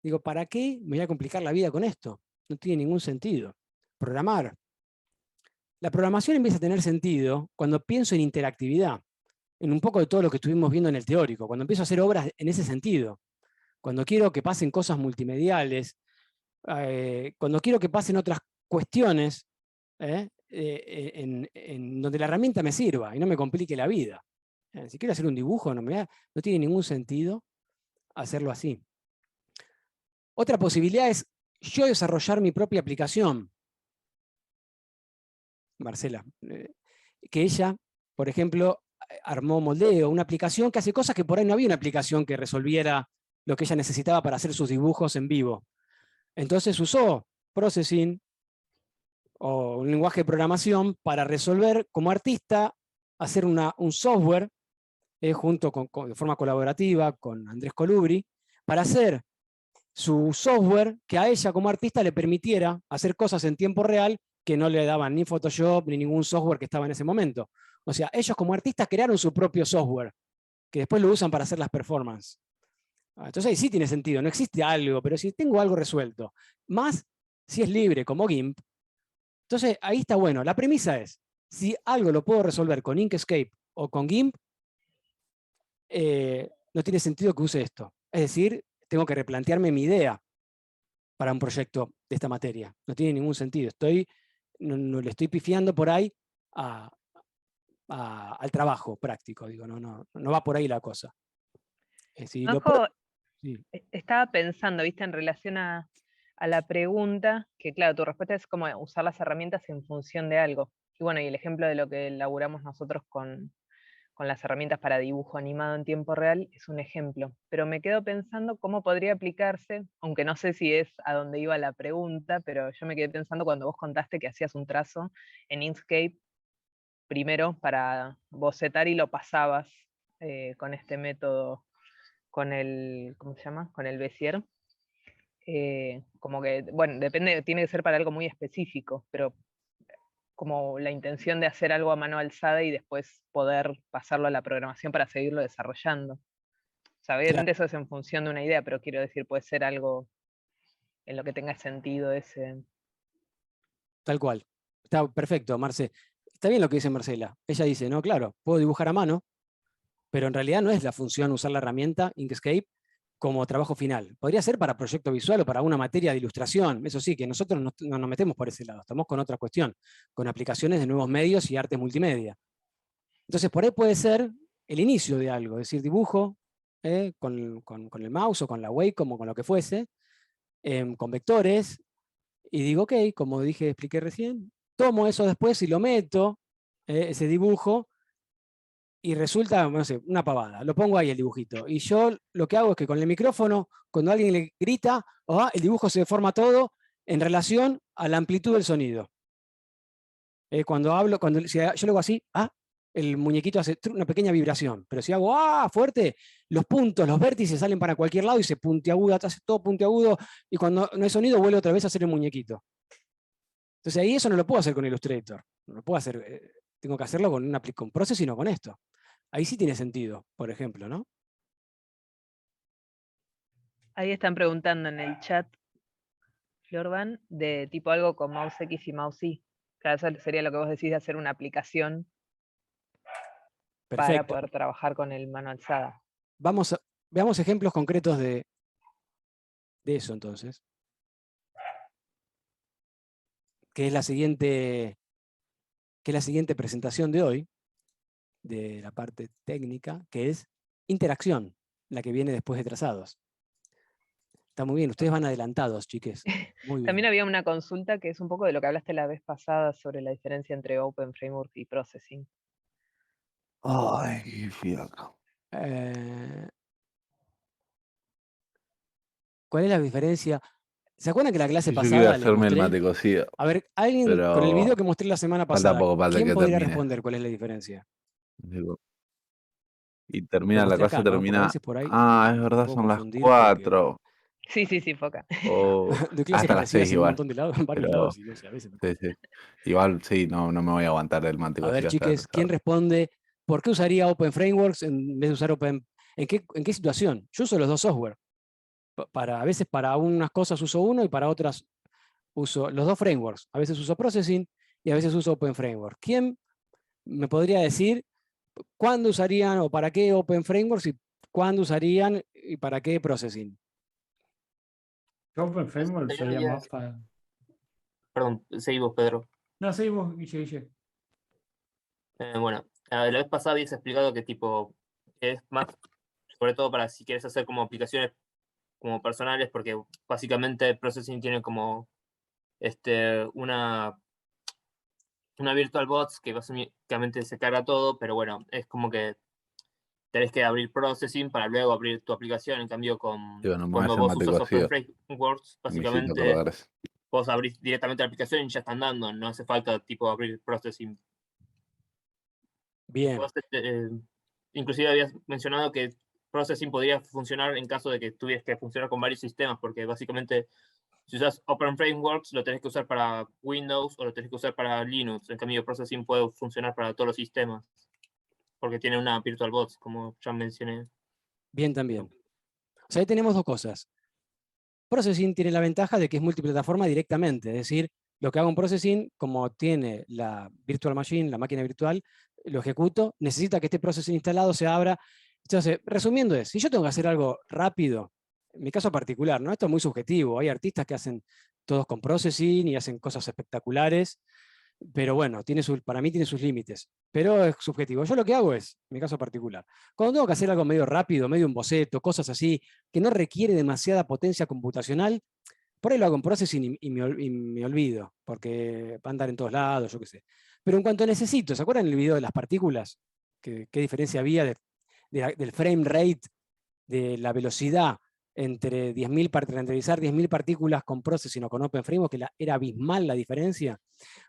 Digo, ¿para qué me voy a complicar la vida con esto? No tiene ningún sentido. Programar. La programación empieza a tener sentido cuando pienso en interactividad, en un poco de todo lo que estuvimos viendo en el teórico, cuando empiezo a hacer obras en ese sentido, cuando quiero que pasen cosas multimediales, cuando quiero que pasen otras cuestiones, en donde la herramienta me sirva y no me complique la vida. Si quiero hacer un dibujo, no tiene ningún sentido hacerlo así. Otra posibilidad es yo desarrollar mi propia aplicación. Marcela, que ella, por ejemplo, armó Moldeo, una aplicación que hace cosas que por ahí no había una aplicación que resolviera lo que ella necesitaba para hacer sus dibujos en vivo. Entonces usó Processing o un lenguaje de programación para resolver como artista, hacer un software junto de forma colaborativa con Andrés Colubri, para hacer su software que a ella como artista le permitiera hacer cosas en tiempo real que no le daban ni Photoshop ni ningún software que estaba en ese momento. O sea, ellos como artistas crearon su propio software, que después lo usan para hacer las performances. Entonces ahí sí tiene sentido, no existe algo, pero si tengo algo resuelto, más si es libre, como GIMP, entonces ahí está bueno. La premisa es, si algo lo puedo resolver con Inkscape o con GIMP, no tiene sentido que use esto. Es decir, tengo que replantearme mi idea para un proyecto de esta materia. No tiene ningún sentido. No le estoy pifiando por ahí al trabajo práctico. Digo, no va por ahí la cosa. Si
Ojo,
sí.
estaba pensando, viste, en relación a la pregunta, que claro, tu respuesta es como usar las herramientas en función de algo. Y bueno, y el ejemplo de lo que elaboramos nosotros con las herramientas para dibujo animado en tiempo real es un ejemplo. Pero me quedo pensando cómo podría aplicarse, aunque no sé si es a dónde iba la pregunta, pero yo me quedé pensando cuando vos contaste que hacías un trazo en Inkscape primero para bocetar y lo pasabas con este método con el, ¿cómo se llama? Con el Bezier. Como que, bueno, depende, tiene que ser para algo muy específico, pero como la intención de hacer algo a mano alzada y después poder pasarlo a la programación para seguirlo desarrollando. O sea, obviamente eso es en función de una idea, pero quiero decir, puede ser algo en lo que tenga sentido ese.
Tal cual. Está perfecto, Marce. Está bien lo que dice Marcela. Ella dice, no, claro, puedo dibujar a mano, pero en realidad no es la función usar la herramienta Inkscape como trabajo final. Podría ser para proyecto visual o para una materia de ilustración. Eso sí, que nosotros no nos metemos por ese lado. Estamos con otra cuestión, con aplicaciones de nuevos medios y arte multimedia. Entonces, por ahí puede ser el inicio de algo, es decir, dibujo con el mouse o con la Wacom o con lo que fuese, con vectores, y digo, ok, como expliqué recién, tomo eso después y lo meto, ese dibujo, y resulta, no sé, una pavada. Lo pongo ahí el dibujito. Y yo lo que hago es que con el micrófono, cuando alguien le grita, el dibujo se deforma todo en relación a la amplitud del sonido. Cuando hablo, si yo lo hago así, el muñequito hace una pequeña vibración. Pero si hago fuerte, los puntos, los vértices salen para cualquier lado y se puntiaguda, hace todo puntiagudo, y cuando no hay sonido vuelve otra vez a hacer el muñequito. Entonces ahí eso no lo puedo hacer con Illustrator. No lo puedo hacer, tengo que hacerlo con Process y no con esto. Ahí sí tiene sentido, por ejemplo, ¿no?
Ahí están preguntando en el chat, Florban, de tipo algo con mouse X y mouse Y. Claro, eso sería lo que vos decís de hacer una aplicación para
Perfecto.
poder trabajar con el mano alzada.
Veamos ejemplos concretos de eso entonces. Que es la siguiente presentación de hoy, de la parte técnica, que es interacción, la que viene después de trazados. Está muy bien, ustedes van adelantados, chiques. Muy bien.
También había una consulta que es un poco de lo que hablaste la vez pasada sobre la diferencia entre Open Framework y Processing.
Ay, qué fiaco.
¿Cuál es la diferencia? ¿Se acuerdan que la clase
Yo
pasada
quería
les
hacerme el
mostré?
mate cocido.
A ver, alguien
pero
con el video que mostré la semana
falta
pasada,
poco para
¿quién
que
podría
termine.
responder cuál es la diferencia?
Digo, y
Lo
termina, la
mostré
clase
acá, ¿no? Porque a
termina.
veces por ahí
Es verdad,
puedo
son las
confundir
4.
Sí, Foca.
O
de clases
hasta las
parecidas
6
en un
igual.
montón de lados, en varios
Pero
lados, y no sé, a veces.
sí. Igual sí, no me voy a aguantar el mate
A ver,
cocido hasta
chiques, ¿quién responde? ¿Por qué usaría Open Frameworks en vez de usar Open? ¿En qué situación? Yo uso los dos software. A veces para unas cosas uso uno y para otras uso los dos frameworks. A veces uso Processing y a veces uso Open Framework. ¿Quién me podría decir cuándo usarían o para qué Open Frameworks y cuándo usarían y para qué Processing?
Open Framework
Yo
sería
diría-
más para.
Perdón, seguí vos, Pedro.
No, sí, vos, Guille.
Bueno, la vez pasada habías explicado que tipo es más, sobre todo para si quieres hacer como aplicaciones como personales, porque básicamente Processing tiene como una VirtualBox que básicamente se carga todo, pero bueno, es como que tenés que abrir Processing para luego abrir tu aplicación. En cambio,
Digo, no me voy a
cuando
hacer
vos
mate
usas Open
cocido.
Frameworks,
Me hiciste
básicamente
acordar eso.
vos abrís directamente la aplicación y ya está andando. No hace falta tipo abrir Processing.
Bien.
Vos, inclusive habías mencionado que Processing podría funcionar en caso de que tuvieras que funcionar con varios sistemas, porque básicamente si usas Open Frameworks lo tenés que usar para Windows o lo tenés que usar para Linux. En cambio, Processing puede funcionar para todos los sistemas, porque tiene una VirtualBox, como ya mencioné.
Bien también. O sea, ahí tenemos dos cosas. Processing tiene la ventaja de que es multiplataforma directamente, es decir, lo que hago en Processing, como tiene la Virtual Machine, la máquina virtual, lo ejecuto, necesita que este Processing instalado se abra. Entonces, resumiendo si yo tengo que hacer algo rápido, en mi caso particular, ¿no? Esto es muy subjetivo, hay artistas que hacen todos con Processing y hacen cosas espectaculares, pero bueno, para mí tiene sus límites, pero es subjetivo. Yo lo que hago es, en mi caso particular, cuando tengo que hacer algo medio rápido, medio un boceto, cosas así, que no requiere demasiada potencia computacional, por ahí lo hago en Processing y me olvido, porque va a andar en todos lados, yo qué sé. Pero en cuanto necesito, ¿se acuerdan el video de las partículas? ¿Qué diferencia había del frame rate, de la velocidad entre renderizar 10.000 partículas con Processing o con OpenFramework, que era abismal la diferencia.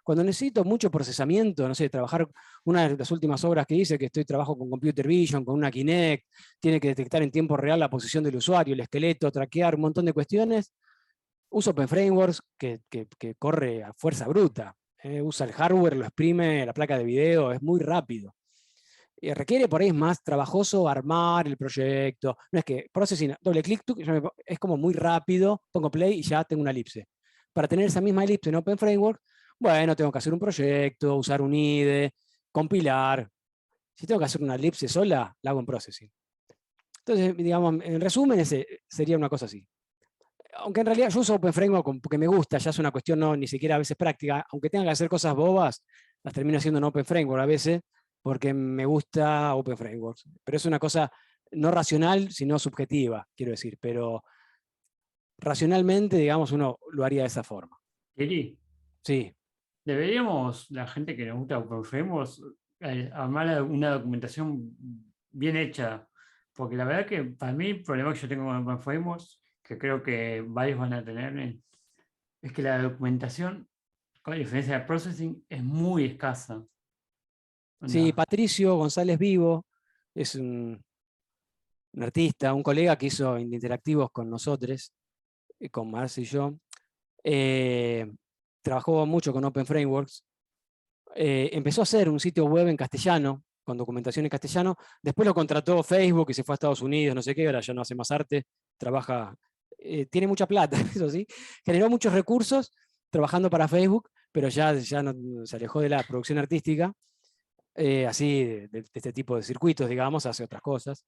Cuando necesito mucho procesamiento, no sé, trabajar, una de las últimas obras que hice, que trabajo con Computer Vision, con una Kinect, tiene que detectar en tiempo real la posición del usuario, el esqueleto, traquear un montón de cuestiones, uso OpenFrameworks que corre a fuerza bruta. Usa el hardware, lo exprime, la placa de video, es muy rápido. Requiere por ahí es más trabajoso armar el proyecto. No es que Processing, doble clic, es como muy rápido, pongo play y ya tengo una elipse. Para tener esa misma elipse en OpenFramework, bueno, tengo que hacer un proyecto, usar un IDE, compilar. Si tengo que hacer una elipse sola, la hago en Processing. Entonces, digamos, en resumen, sería una cosa así. Aunque en realidad yo uso OpenFramework porque me gusta, ya es una cuestión no ni siquiera a veces práctica, aunque tenga que hacer cosas bobas, las termino haciendo en OpenFramework a veces, porque me gusta OpenFrameworks. Pero es una cosa no racional, sino subjetiva, quiero decir. Pero racionalmente, digamos, uno lo haría de esa forma.
Kiri,
Sí.
deberíamos, la gente que nos gusta OpenFrameworks, armar una documentación bien hecha. Porque la verdad que para mí el problema que yo tengo con OpenFrameworks, que creo que varios van a tener, es que la documentación, con diferencia de Processing, es muy escasa.
Sí,
Onda,
Patricio González Vivo es un artista, un colega que hizo interactivos con nosotros, con Marce y yo. Trabajó mucho con OpenFrameworks. Empezó a hacer un sitio web en castellano, con documentación en castellano. Después lo contrató Facebook y se fue a Estados Unidos, no sé qué, ahora ya no hace más arte, trabaja, tiene mucha plata, eso sí. Generó muchos recursos trabajando para Facebook, pero ya no, se alejó de la producción artística. Así de este tipo de circuitos, digamos, hace otras cosas.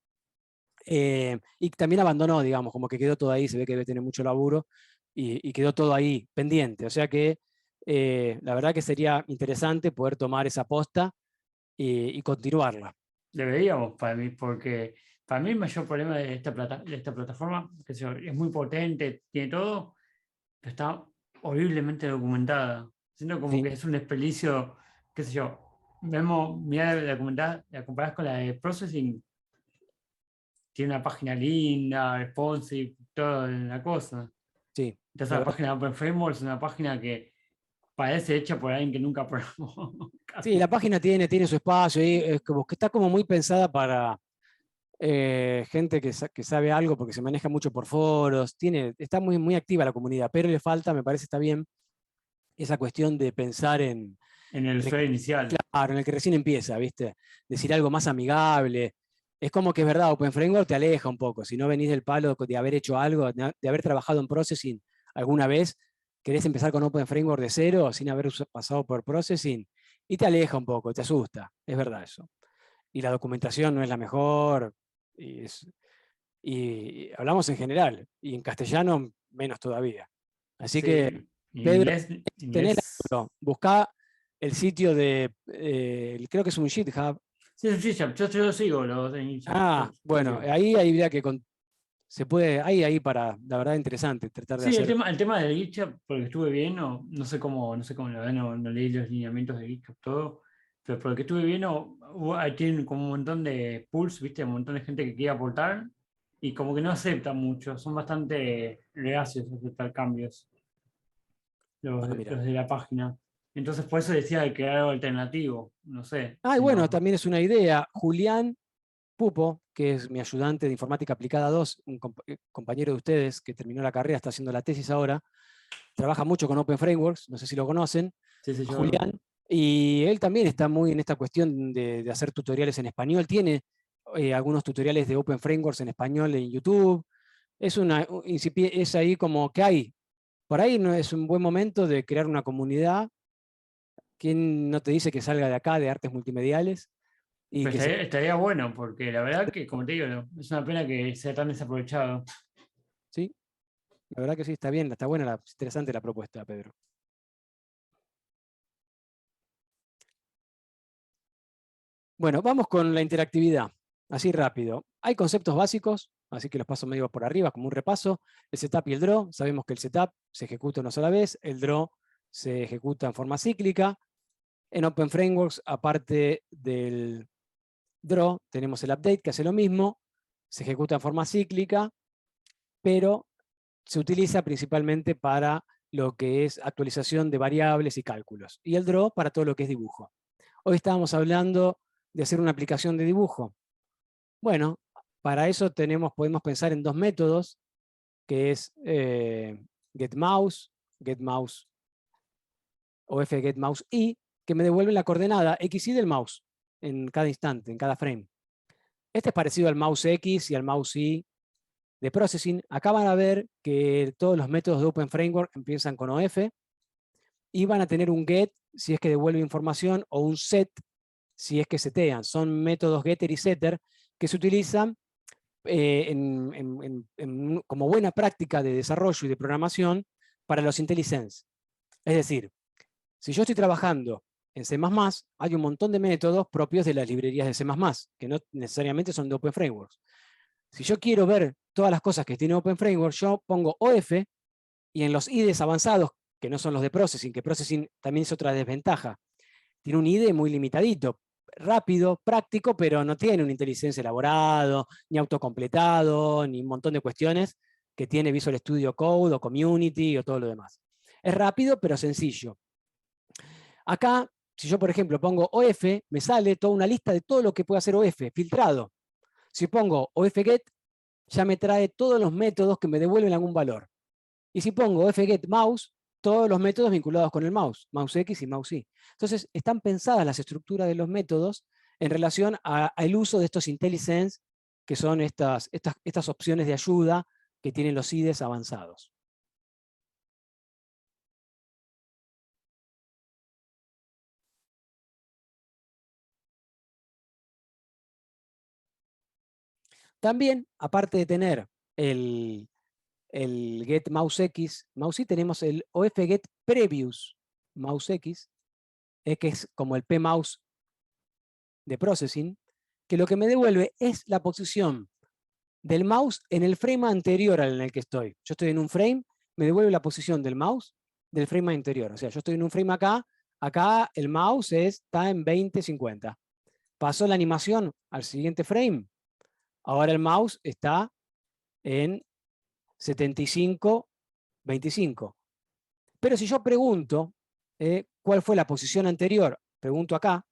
Y también abandonó, digamos, como que quedó todo ahí, se ve que debe tener mucho laburo, y quedó todo ahí pendiente. O sea que la verdad que sería interesante poder tomar esa posta y continuarla.
deberíamos para mí, porque para mí el mayor problema de esta plataforma, que es muy potente, tiene todo, pero está horriblemente documentada. Siento como
Sí.
que es un desperdicio, qué sé yo. Mira la documentada, la comparás con la de Processing, tiene una página linda, responsive, toda la cosa.
Sí,
Entonces
la
la
verdad-
página de Open Framework es una página que parece hecha por alguien que nunca programó.
sí, la página tiene su espacio, y es como que está como muy pensada para gente que sabe algo porque se maneja mucho por foros, está muy activa la comunidad, pero le falta, me parece está bien, esa cuestión de pensar
En el usuario inicial.
claro, en el que recién empieza, ¿viste? Decir algo más amigable. Es como que es verdad, Open Framework te aleja un poco. Si no venís del palo de haber hecho algo, de haber trabajado en Processing alguna vez, querés empezar con Open Framework de cero, sin haber pasado por Processing, y te aleja un poco, te asusta. Es verdad eso. Y la documentación no es la mejor. Y hablamos en general, y en castellano menos todavía. Así que,
Sí, y
Pedro,
en
tenés
inglés.
buscá el sitio de, creo que es un GitHub.
Sí, es un GitHub, yo lo sigo,
Bueno, ahí hay idea que se puede, ahí para, la verdad, interesante, tratar de
Sí,
hacer.
el tema del GitHub, porque estuve viendo, no sé cómo, la verdad no leí los lineamientos de GitHub todo, pero porque estuve viendo, ahí tienen como un montón de pools, viste, un montón de gente que quiere aportar, y como que no aceptan mucho, son bastante reacios a aceptar cambios,
Mira.
los de la página. Entonces por eso decía de crear algo alternativo, no sé.
Y
si
bueno,
no-
también es una idea. Julián Pupo, que es mi ayudante de Informática Aplicada 2, un compañero de ustedes que terminó la carrera, está haciendo la tesis ahora, trabaja mucho con Open Frameworks, no sé si lo conocen,
Sí, sí, yo.
Julián, y él también está muy en esta cuestión de hacer tutoriales en español, tiene algunos tutoriales de Open Frameworks en español en YouTube, es ahí como que hay, por ahí no es un buen momento de crear una comunidad. ¿Quién no te dice que salga de acá, de artes multimediales? Y
Pero
que se
estaría bueno, porque la verdad que, como te digo, es una pena que sea tan desaprovechado.
Sí, la verdad que sí, está bien, está buena, es interesante la propuesta, Pedro. Bueno, vamos con la interactividad, así rápido. Hay conceptos básicos, así que los paso medio por arriba, como un repaso. El setup y el draw, sabemos que el setup se ejecuta una sola vez, el draw se ejecuta en forma cíclica. En Open Frameworks, aparte del draw, tenemos el update, que hace lo mismo, se ejecuta en forma cíclica. pero se utiliza principalmente para lo que es actualización de variables y cálculos, y el draw para todo lo que es dibujo. Hoy estábamos hablando de hacer una aplicación de dibujo. Bueno, para eso podemos pensar en dos métodos, que es getMouse o fgetMouseI, que me devuelven la coordenada x, y del mouse en cada instante, en cada frame. Este es parecido al mouse X y al mouse Y de processing. Acá van a ver que todos los métodos de Open Framework empiezan con OF y van a tener un get si es que devuelve información o un set si es que setean. Son métodos getter y setter que se utilizan como buena práctica de desarrollo y de programación para los IntelliSense. Es decir, si yo estoy trabajando en C++, hay un montón de métodos propios de las librerías de C++, que no necesariamente son de Open Frameworks. Si yo quiero ver todas las cosas que tiene Open Framework, yo pongo OF, y en los IDEs avanzados, que no son los de Processing, que Processing también es otra desventaja, tiene un IDE muy limitadito, rápido, práctico, pero no tiene un IntelliSense elaborado, ni autocompletado, ni un montón de cuestiones que tiene Visual Studio Code o Community o todo lo demás. Es rápido, pero sencillo. Acá, si yo, por ejemplo, pongo OF, me sale toda una lista de todo lo que puede hacer OF, filtrado. Si pongo OFGet, ya me trae todos los métodos que me devuelven algún valor. Y si pongo OFGetMouse, todos los métodos vinculados con el mouse, mouse X y mouse Y. Entonces, están pensadas las estructuras de los métodos en relación al uso de estos IntelliSense, que son estas opciones de ayuda que tienen los IDEs avanzados. También, aparte de tener el get mouse X, mouse Y, tenemos el OFGet previous mouse X, que es como el pmouse de processing, que lo que me devuelve es la posición del mouse en el frame anterior al en el que estoy. Yo estoy en un frame, me devuelve la posición del mouse del frame anterior. O sea, yo estoy en un frame acá el mouse está en 20:50. Pasó la animación al siguiente frame, ahora el mouse está en 75:25. Pero si yo pregunto cuál fue la posición anterior, pregunto acá,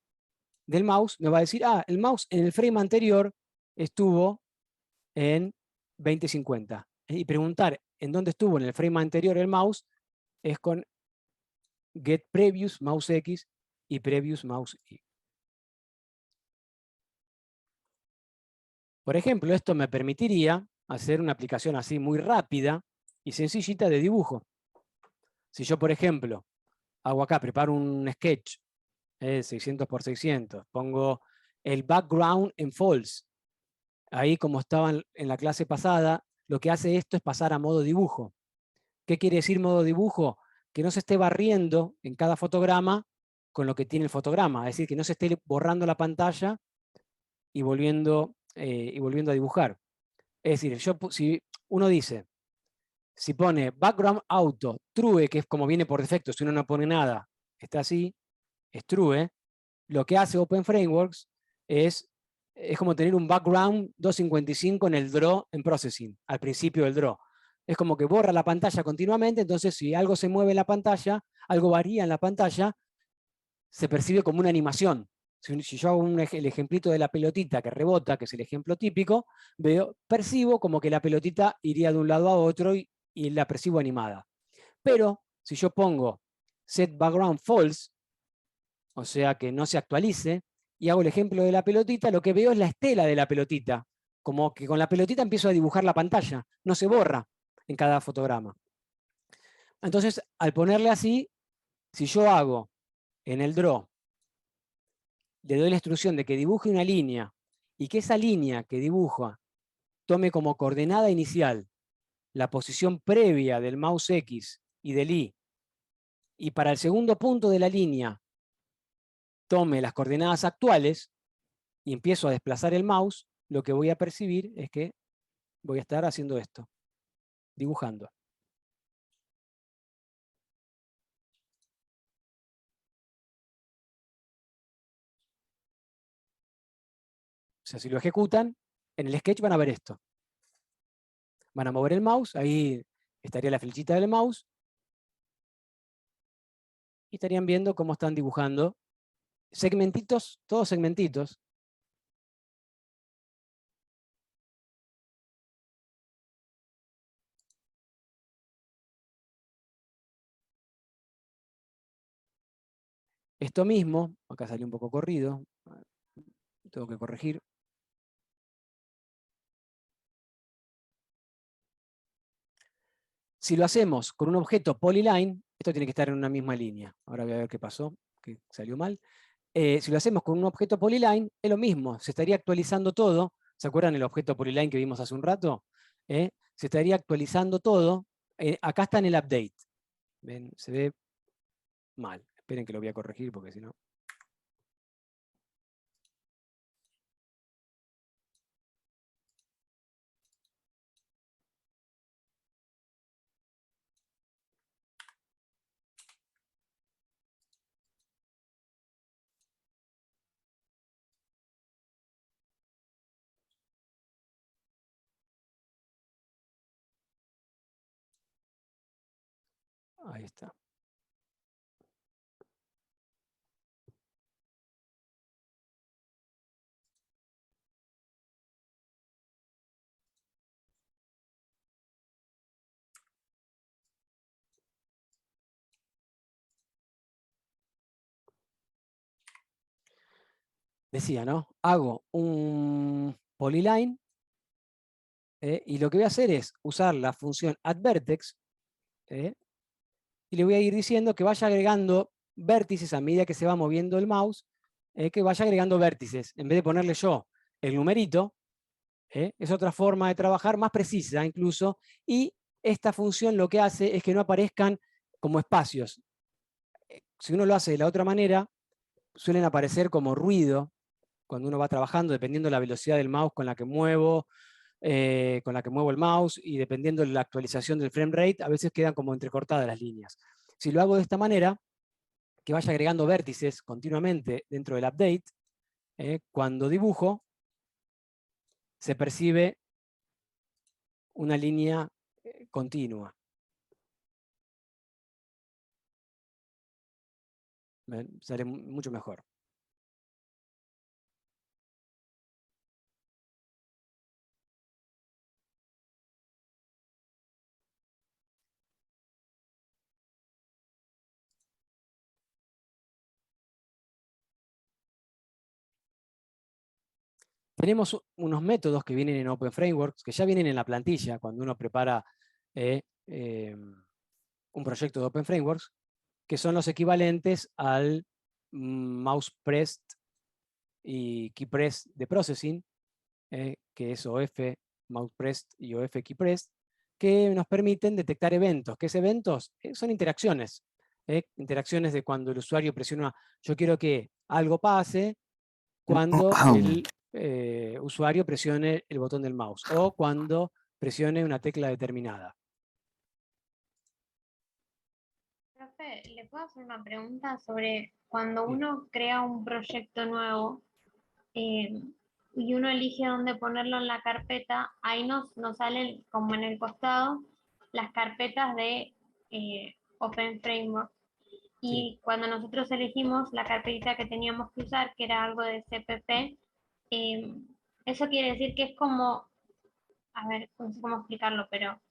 del mouse, me va a decir, el mouse en el frame anterior estuvo en 20:50. Y preguntar en dónde estuvo en el frame anterior el mouse es con get previous mouse X y previous mouse Y. Por ejemplo, esto me permitiría hacer una aplicación así muy rápida y sencillita de dibujo. Si yo, por ejemplo, hago acá, preparo un sketch 600 por 600, pongo el background en false. Ahí, como estaban en la clase pasada, lo que hace esto es pasar a modo dibujo. ¿Qué quiere decir modo dibujo? Que no se esté barriendo en cada fotograma con lo que tiene el fotograma, es decir, que no se esté borrando la pantalla y volviendo a dibujar. Es decir, si uno dice, si pone background auto, true, que es como viene por defecto, si uno no pone nada, está así, es true, lo que hace Open Frameworks es como tener un background 255 en el draw en processing, al principio del draw. Es como que borra la pantalla continuamente, entonces si algo se mueve en la pantalla, algo varía en la pantalla, se percibe como una animación. Si yo hago el ejemplito de la pelotita que rebota, que es el ejemplo típico, percibo como que la pelotita iría de un lado a otro y la percibo animada. Pero si yo pongo set background false, o sea que no se actualice, y hago el ejemplo de la pelotita, lo que veo es la estela de la pelotita, como que con la pelotita empiezo a dibujar la pantalla, no se borra en cada fotograma. Entonces, al ponerle así, si yo hago en el draw, le doy la instrucción de que dibuje una línea, y que esa línea que dibuja tome como coordenada inicial la posición previa del mouse X y del Y, y para el segundo punto de la línea tome las coordenadas actuales y empiezo a desplazar el mouse, lo que voy a percibir es que voy a estar haciendo esto, dibujando. O sea, si lo ejecutan, en el sketch van a ver esto. van a mover el mouse, ahí estaría la flechita del mouse, y estarían viendo cómo están dibujando segmentitos, todos segmentitos. Esto mismo, acá salió un poco corrido, tengo que corregir. Si lo hacemos con un objeto polyline, esto tiene que estar en una misma línea. Ahora voy a ver qué pasó, que salió mal. Si lo hacemos con un objeto polyline, es lo mismo, se estaría actualizando todo. ¿Se acuerdan el objeto polyline que vimos hace un rato? Se estaría actualizando todo. Acá está en el update. ¿Ven? Se ve mal. Esperen que lo voy a corregir porque si no... Ahí está. Decía, ¿no? Hago un polyline y lo que voy a hacer es usar la función addVertex y le voy a ir diciendo que vaya agregando vértices a medida que se va moviendo el mouse, que vaya agregando vértices. En vez de ponerle yo el numerito, es otra forma de trabajar, más precisa incluso, y esta función lo que hace es que no aparezcan como espacios. Si uno lo hace de la otra manera, suelen aparecer como ruido cuando uno va trabajando, dependiendo de la velocidad del mouse con la que muevo el mouse, y dependiendo de la actualización del frame rate, a veces quedan como entrecortadas las líneas. Si lo hago de esta manera, que vaya agregando vértices continuamente dentro del update, cuando dibujo, se percibe una línea continua. ¿Ven? Sale mucho mejor. Tenemos unos métodos que vienen en OpenFrameworks, que ya vienen en la plantilla cuando uno prepara un proyecto de OpenFrameworks, que son los equivalentes al mouse pressed y key press de processing, que es OF mouse pressed y OF key pressed, que nos permiten detectar eventos. ¿Qué es eventos? Son interacciones. Interacciones de cuando el usuario presiona, yo quiero que algo pase, cuando el usuario presione el botón del mouse o cuando presione una tecla determinada.
Profe, ¿le puedo hacer una pregunta sobre cuando uno crea un proyecto nuevo y uno elige dónde ponerlo en la carpeta? Ahí nos salen como en el costado las carpetas de OpenFramework. Y cuando nosotros elegimos la carpetita que teníamos que usar, que era algo de CPP, eso quiere decir que es como, a ver, no sé cómo explicarlo, pero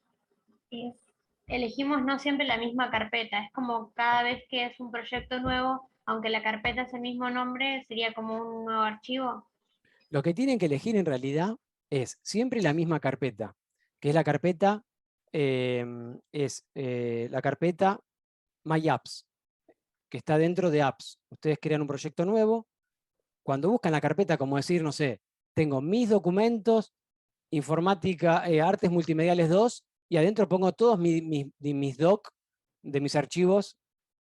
elegimos no siempre la misma carpeta. Es como cada vez que es un proyecto nuevo, aunque la carpeta es el mismo nombre, sería como un nuevo archivo.
Lo que tienen que elegir en realidad es siempre la misma carpeta, que es la carpeta, la carpeta My Apps, que está dentro de Apps. Ustedes crean un proyecto nuevo. Cuando buscan la carpeta, como decir, no sé, tengo mis documentos, informática, artes multimediales 2, y adentro pongo todos mis doc de mis archivos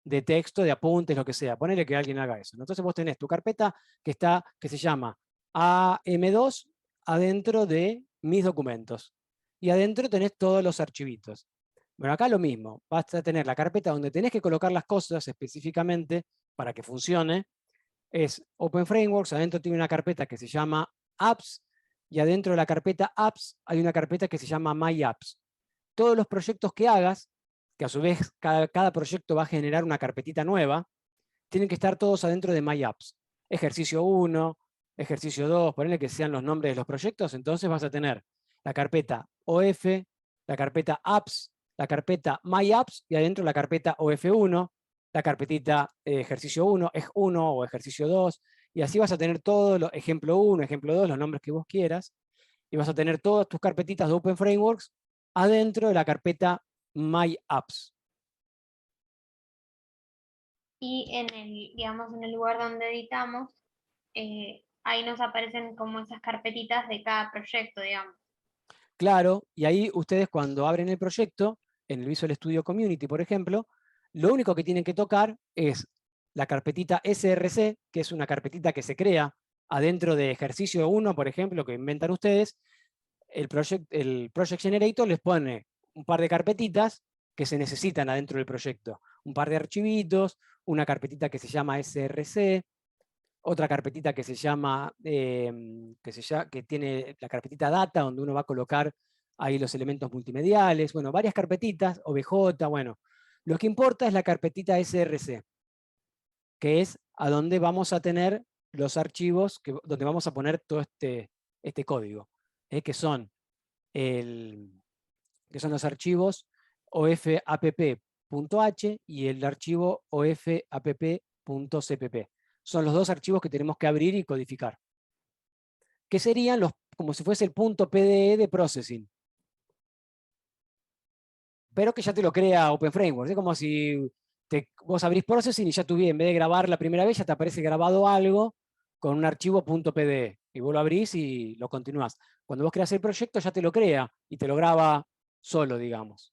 de texto, de apuntes, lo que sea. Ponele que alguien haga eso. Entonces vos tenés tu carpeta que se llama AM2 adentro de mis documentos. Y adentro tenés todos los archivitos. Bueno, acá lo mismo. Vas a tener la carpeta donde tenés que colocar las cosas específicamente para que funcione. Es OpenFrameworks, adentro tiene una carpeta que se llama Apps, y adentro de la carpeta apps hay una carpeta que se llama My Apps. Todos los proyectos que hagas, que a su vez cada proyecto va a generar una carpetita nueva, tienen que estar todos adentro de My Apps. Ejercicio 1, ejercicio 2, ponele que sean los nombres de los proyectos, entonces vas a tener la carpeta OF, la carpeta Apps, la carpeta My Apps y adentro la carpeta OF1, la carpetita ejercicio 1, EJ1 o ejercicio 2, y así vas a tener todo, ejemplo 1, ejemplo 2, los nombres que vos quieras, y vas a tener todas tus carpetitas de Open Frameworks adentro de la carpeta My Apps.
Y digamos, en el lugar donde editamos, ahí nos aparecen como esas carpetitas de cada proyecto, digamos.
Claro, y ahí ustedes cuando abren el proyecto, en el Visual Studio Community, por ejemplo, lo único que tienen que tocar es la carpetita SRC, que es una carpetita que se crea adentro de ejercicio 1, por ejemplo, que inventan ustedes. El Project Generator les pone un par de carpetitas que se necesitan adentro del proyecto. Un par de archivitos, una carpetita que se llama SRC, otra carpetita que se llama, que tiene la carpetita data, donde uno va a colocar ahí los elementos multimediales, bueno, varias carpetitas, OBJ, bueno. Lo que importa es la carpetita SRC, que es a donde vamos a tener los archivos, donde vamos a poner todo este código, que son los archivos ofapp.h y el archivo ofapp.cpp. Son los dos archivos que tenemos que abrir y codificar. Que serían como si fuese el punto PDE de processing. Pero que ya te lo crea Open Frameworks. Es como si vos abrís processing y ya en vez de grabar la primera vez, ya te aparece grabado algo con un archivo .pde. Y vos lo abrís y lo continuás. Cuando vos creas el proyecto ya te lo crea y te lo graba solo, digamos.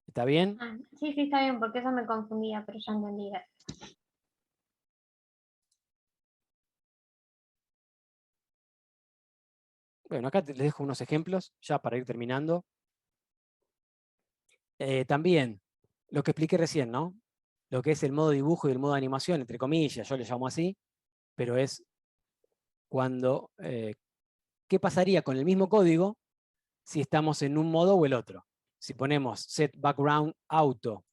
¿Está bien?
Sí, está bien, porque eso me confundía, pero ya entendí.
Bueno, acá les dejo unos ejemplos, ya para ir terminando. También, lo que expliqué recién, ¿no? Lo que es el modo dibujo y el modo animación, entre comillas, yo le llamo así, pero es cuando, ¿qué pasaría con el mismo código si estamos en un modo o el otro? Si ponemos set background auto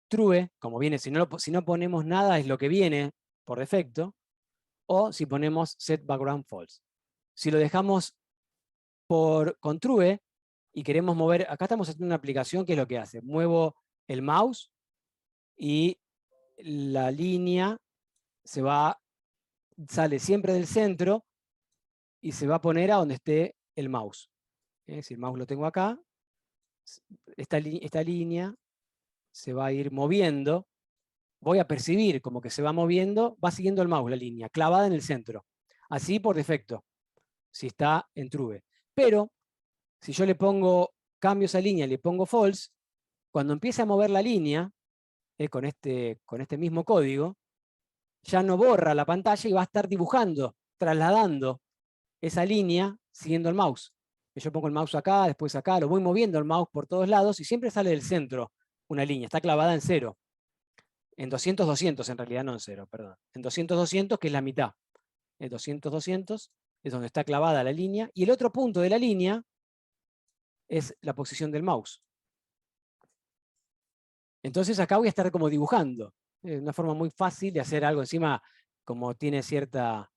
true, como viene, si no ponemos nada es lo que viene por defecto, o si ponemos set background false. Si lo dejamos con true y queremos mover, acá estamos haciendo una aplicación que es lo que hace, muevo el mouse y la línea sale siempre del centro y se va a poner a donde esté el mouse. Si el mouse lo tengo acá, esta línea se va a ir moviendo, voy a percibir como que se va moviendo, va siguiendo el mouse la línea, clavada en el centro. Así por defecto, si está en true. Pero, si yo le cambio esa línea y le pongo false, cuando empiece a mover la línea, con este mismo código, ya no borra la pantalla y va a estar dibujando, trasladando esa línea siguiendo el mouse. Yo pongo el mouse acá, después acá, lo voy moviendo el mouse por todos lados y siempre sale del centro una línea, está clavada en 0. En 200, 200 en realidad, no en 0, perdón. En 200, 200, que es la mitad. En 200, 200 es donde está clavada la línea. Y el otro punto de la línea es la posición del mouse. Entonces acá voy a estar como dibujando. Es una forma muy fácil de hacer algo. Encima, como tiene cierta...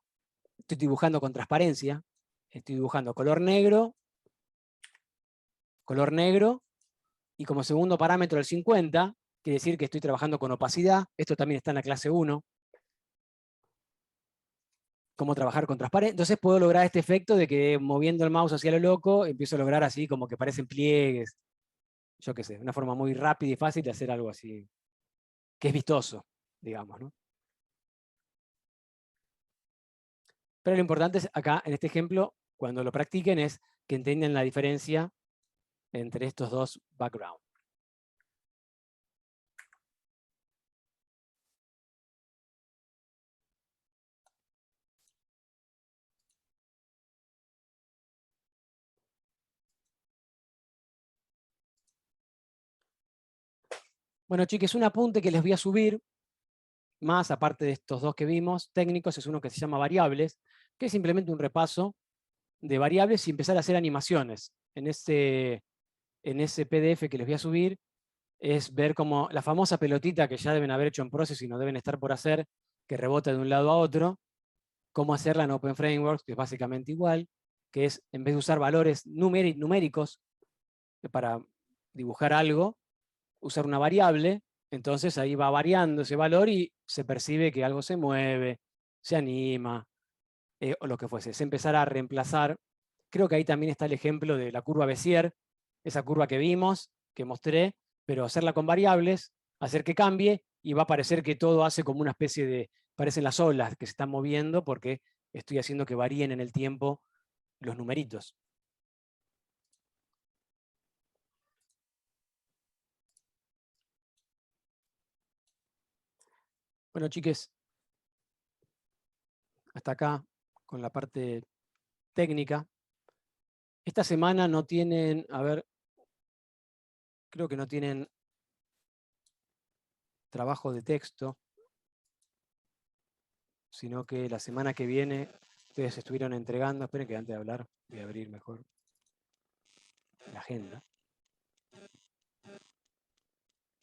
Estoy dibujando con transparencia. Estoy dibujando color negro, y como segundo parámetro el 50, quiere decir que estoy trabajando con opacidad. Esto también está en la clase 1. Cómo trabajar con transparencia. Entonces puedo lograr este efecto de que moviendo el mouse hacia lo loco, empiezo a lograr así como que parecen pliegues. Yo qué sé, una forma muy rápida y fácil de hacer algo así, que es vistoso, digamos, ¿no? Pero lo importante es acá, en este ejemplo, cuando lo practiquen, es que entiendan la diferencia entre estos dos backgrounds. Bueno, chicos, un apunte que les voy a subir más, aparte de estos dos que vimos, técnicos, es uno que se llama variables, que es simplemente un repaso de variables y empezar a hacer animaciones. En ese PDF que les voy a subir, es ver como la famosa pelotita que ya deben haber hecho en Process y no deben estar por hacer, que rebota de un lado a otro, cómo hacerla en Open Frameworks, que es básicamente igual, que es, en vez de usar valores numéricos para dibujar algo, usar una variable, entonces ahí va variando ese valor y se percibe que algo se mueve, se anima, o lo que fuese. Es empezar a reemplazar. Creo que ahí también está el ejemplo de la curva Bézier, esa curva que vimos, que mostré, pero hacerla con variables, hacer que cambie, y va a parecer que todo hace como una especie de, parecen las olas que se están moviendo porque estoy haciendo que varíen en el tiempo los numeritos. Bueno, chiques, hasta acá con la parte técnica. Esta semana no tienen, a ver, creo que no tienen trabajo de texto, sino que la semana que viene ustedes estuvieron entregando, esperen que antes de hablar voy a abrir mejor la agenda,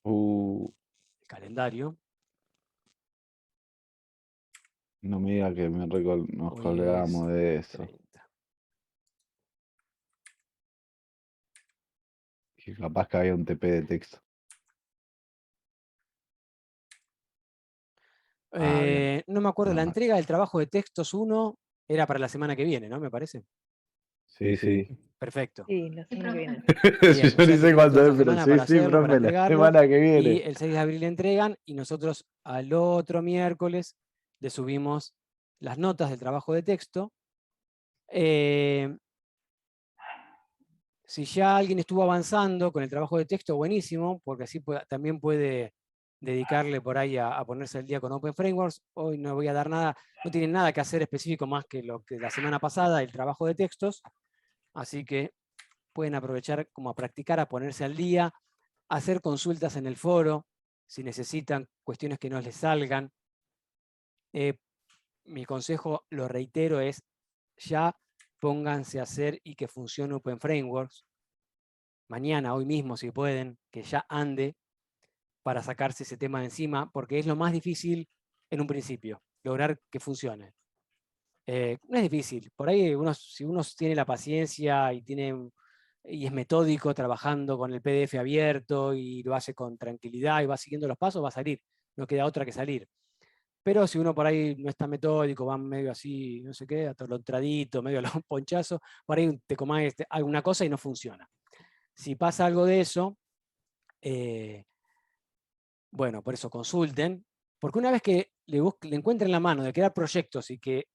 el calendario.
No me diga que nos
Hoy
colgamos
es
de eso.
30.
Que capaz que había un TP de texto. Bien.
No me acuerdo, la
Menos mal.
entrega del trabajo de textos 1 era para la semana que viene, ¿no? Me parece.
Sí, sí.
Perfecto.
Sí, la semana que viene.
Bien,
Yo
o sea
ni
que
sé
tienen
cuándo
toda
es,
esta
pero
semana
sí,
para
sí,
hacerlo, para
profe, la
entregarlo,
semana que
y
viene.
el 6 de abril le entregan, y nosotros al otro miércoles le subimos las notas del trabajo de texto. Si ya alguien estuvo avanzando con el trabajo de texto, buenísimo, porque así también puede dedicarle por ahí a ponerse al día con Open Frameworks. Hoy no voy a dar nada, no tienen nada que hacer específico más que lo que la semana pasada, el trabajo de textos, así que pueden aprovechar como a practicar, a ponerse al día, hacer consultas en el foro, si necesitan cuestiones que no les salgan. Mi consejo, lo reitero, es ya pónganse a hacer y que funcione Open Frameworks. Mañana, hoy mismo, si pueden, que ya ande para sacarse ese tema de encima, porque es lo más difícil en un principio, lograr que funcione. No es difícil, por ahí si uno tiene la paciencia y es metódico trabajando con el PDF abierto y lo hace con tranquilidad y va siguiendo los pasos, va a salir, no queda otra que salir. Pero si uno por ahí no está metódico, va medio así, no sé qué, atolondradito, medio a los ponchazos, por ahí te comas alguna cosa y no funciona. Si pasa algo de eso, bueno, por eso consulten, porque una vez que le encuentren la mano de crear proyectos y que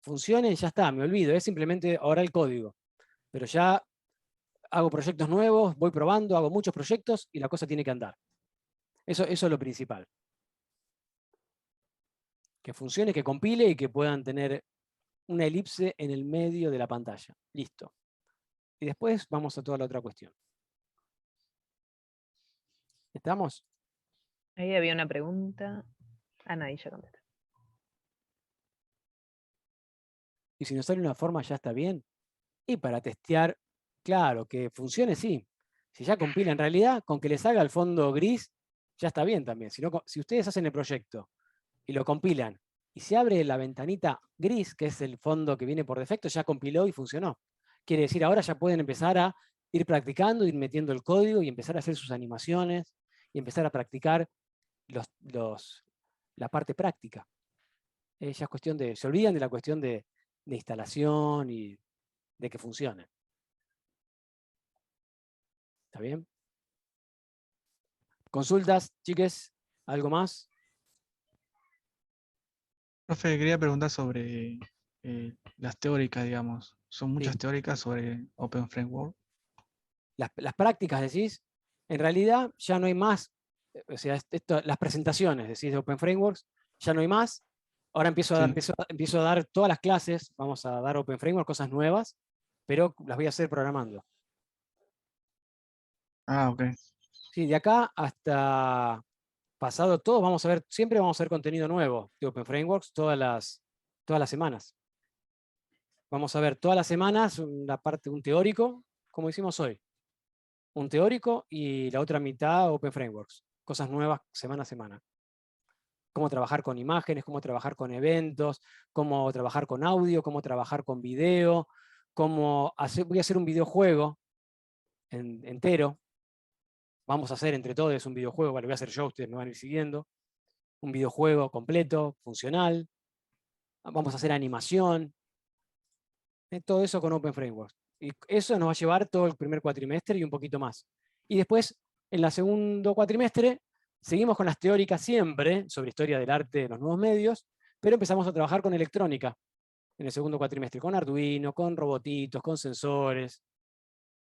funcionen, ya está, me olvido, es simplemente ahora el código. Pero ya hago proyectos nuevos, voy probando, hago muchos proyectos y la cosa tiene que andar. Eso es lo principal. Que funcione, que compile y que puedan tener una elipse en el medio de la pantalla. Listo. Y después vamos a toda la otra cuestión. ¿Estamos?
Ahí había una pregunta. Ana, ahí ya contesté.
Y si nos sale una forma ya está bien. Y para testear, claro, que funcione, sí. Si ya compila, en realidad, con que les haga el fondo gris, ya está bien también. Si ustedes hacen el proyecto y lo compilan, y se abre la ventanita gris, que es el fondo que viene por defecto, ya compiló y funcionó. Quiere decir, ahora ya pueden empezar a ir practicando, ir metiendo el código y empezar a hacer sus animaciones y empezar a practicar la parte práctica. Ya es cuestión se olvidan de la cuestión de instalación y de que funcione. ¿Está bien? ¿Consultas, chiques? ¿Algo más?
Profe, quería preguntar sobre las teóricas, digamos. Son muchas
Sí.
teóricas sobre Open Framework.
Las prácticas, decís, en realidad ya no hay más, o sea, las presentaciones, decís, de Open Frameworks, ya no hay más. Ahora empiezo a dar todas las clases, vamos a dar Open Framework, cosas nuevas, pero las voy a hacer programando.
Ah, ok.
Sí, de acá hasta pasado todos vamos a ver, siempre vamos a ver contenido nuevo de Open Frameworks todas las semanas. Vamos a ver todas las semanas un teórico, como hicimos hoy. Un teórico y la otra mitad Open Frameworks. Cosas nuevas semana a semana. Cómo trabajar con imágenes, cómo trabajar con eventos, cómo trabajar con audio, cómo trabajar con video, voy a hacer un videojuego entero. Vamos a hacer entre todos un videojuego, lo voy a hacer yo, ustedes me van a ir siguiendo. Un videojuego completo, funcional. Vamos a hacer animación. Todo eso con Open Frameworks. Y eso nos va a llevar todo el primer cuatrimestre y un poquito más. Y después, en el segundo cuatrimestre, seguimos con las teóricas siempre, sobre historia del arte de los nuevos medios, pero empezamos a trabajar con electrónica en el segundo cuatrimestre, con Arduino, con robotitos, con sensores,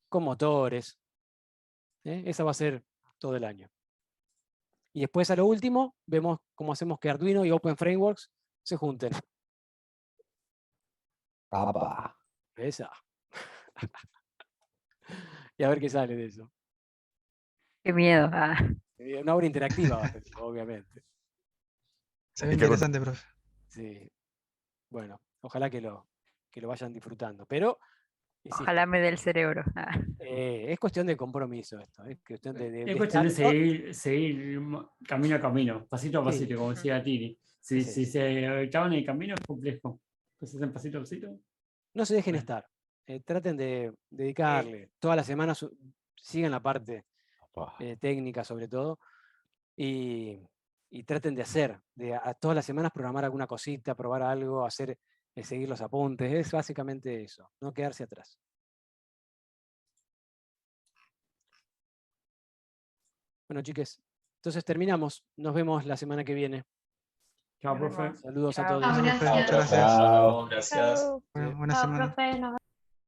con motores. Esa va a ser todo el año. Y después, a lo último, vemos cómo hacemos que Arduino y Open Frameworks se junten.
¡Apa!
Esa. Y a ver qué sale de eso.
Qué miedo.
Una obra interactiva, va a ser, obviamente.
Se ve interesante, profe.
Sí. Bueno, ojalá que lo vayan disfrutando. Pero, insisto,
Ojalá me dé el cerebro.
es cuestión de compromiso esto. Es cuestión de
Es cuestión de
estar-
seguir camino a camino, pasito a
Sí.
pasito, como decía Tini. Si
Sí.
se acaban el camino es complejo. Pues hacen pasito a pasito.
No se dejen
Bueno.
estar. Traten de dedicarle todas las semanas, sigan la parte
Apa.
técnica sobre todo, y traten de hacer, a todas las semanas programar alguna cosita, probar algo, seguir los apuntes. Es básicamente eso, no quedarse atrás. Bueno, chiques, entonces terminamos. Nos vemos la semana que viene.
Chao, profe.
Saludos a
Chao.
todos.
Gracias, profe.
Gracias.
Muchas gracias.
Chao.
Gracias.
Bueno, buena
Chao,
semana.
profe. Nos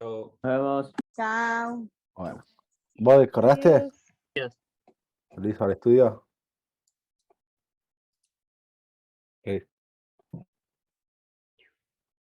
Nos vemos.
Chao.
Bueno. ¿Vos descargaste?
Adiós.
¿Lo hizo al estudio? Sí.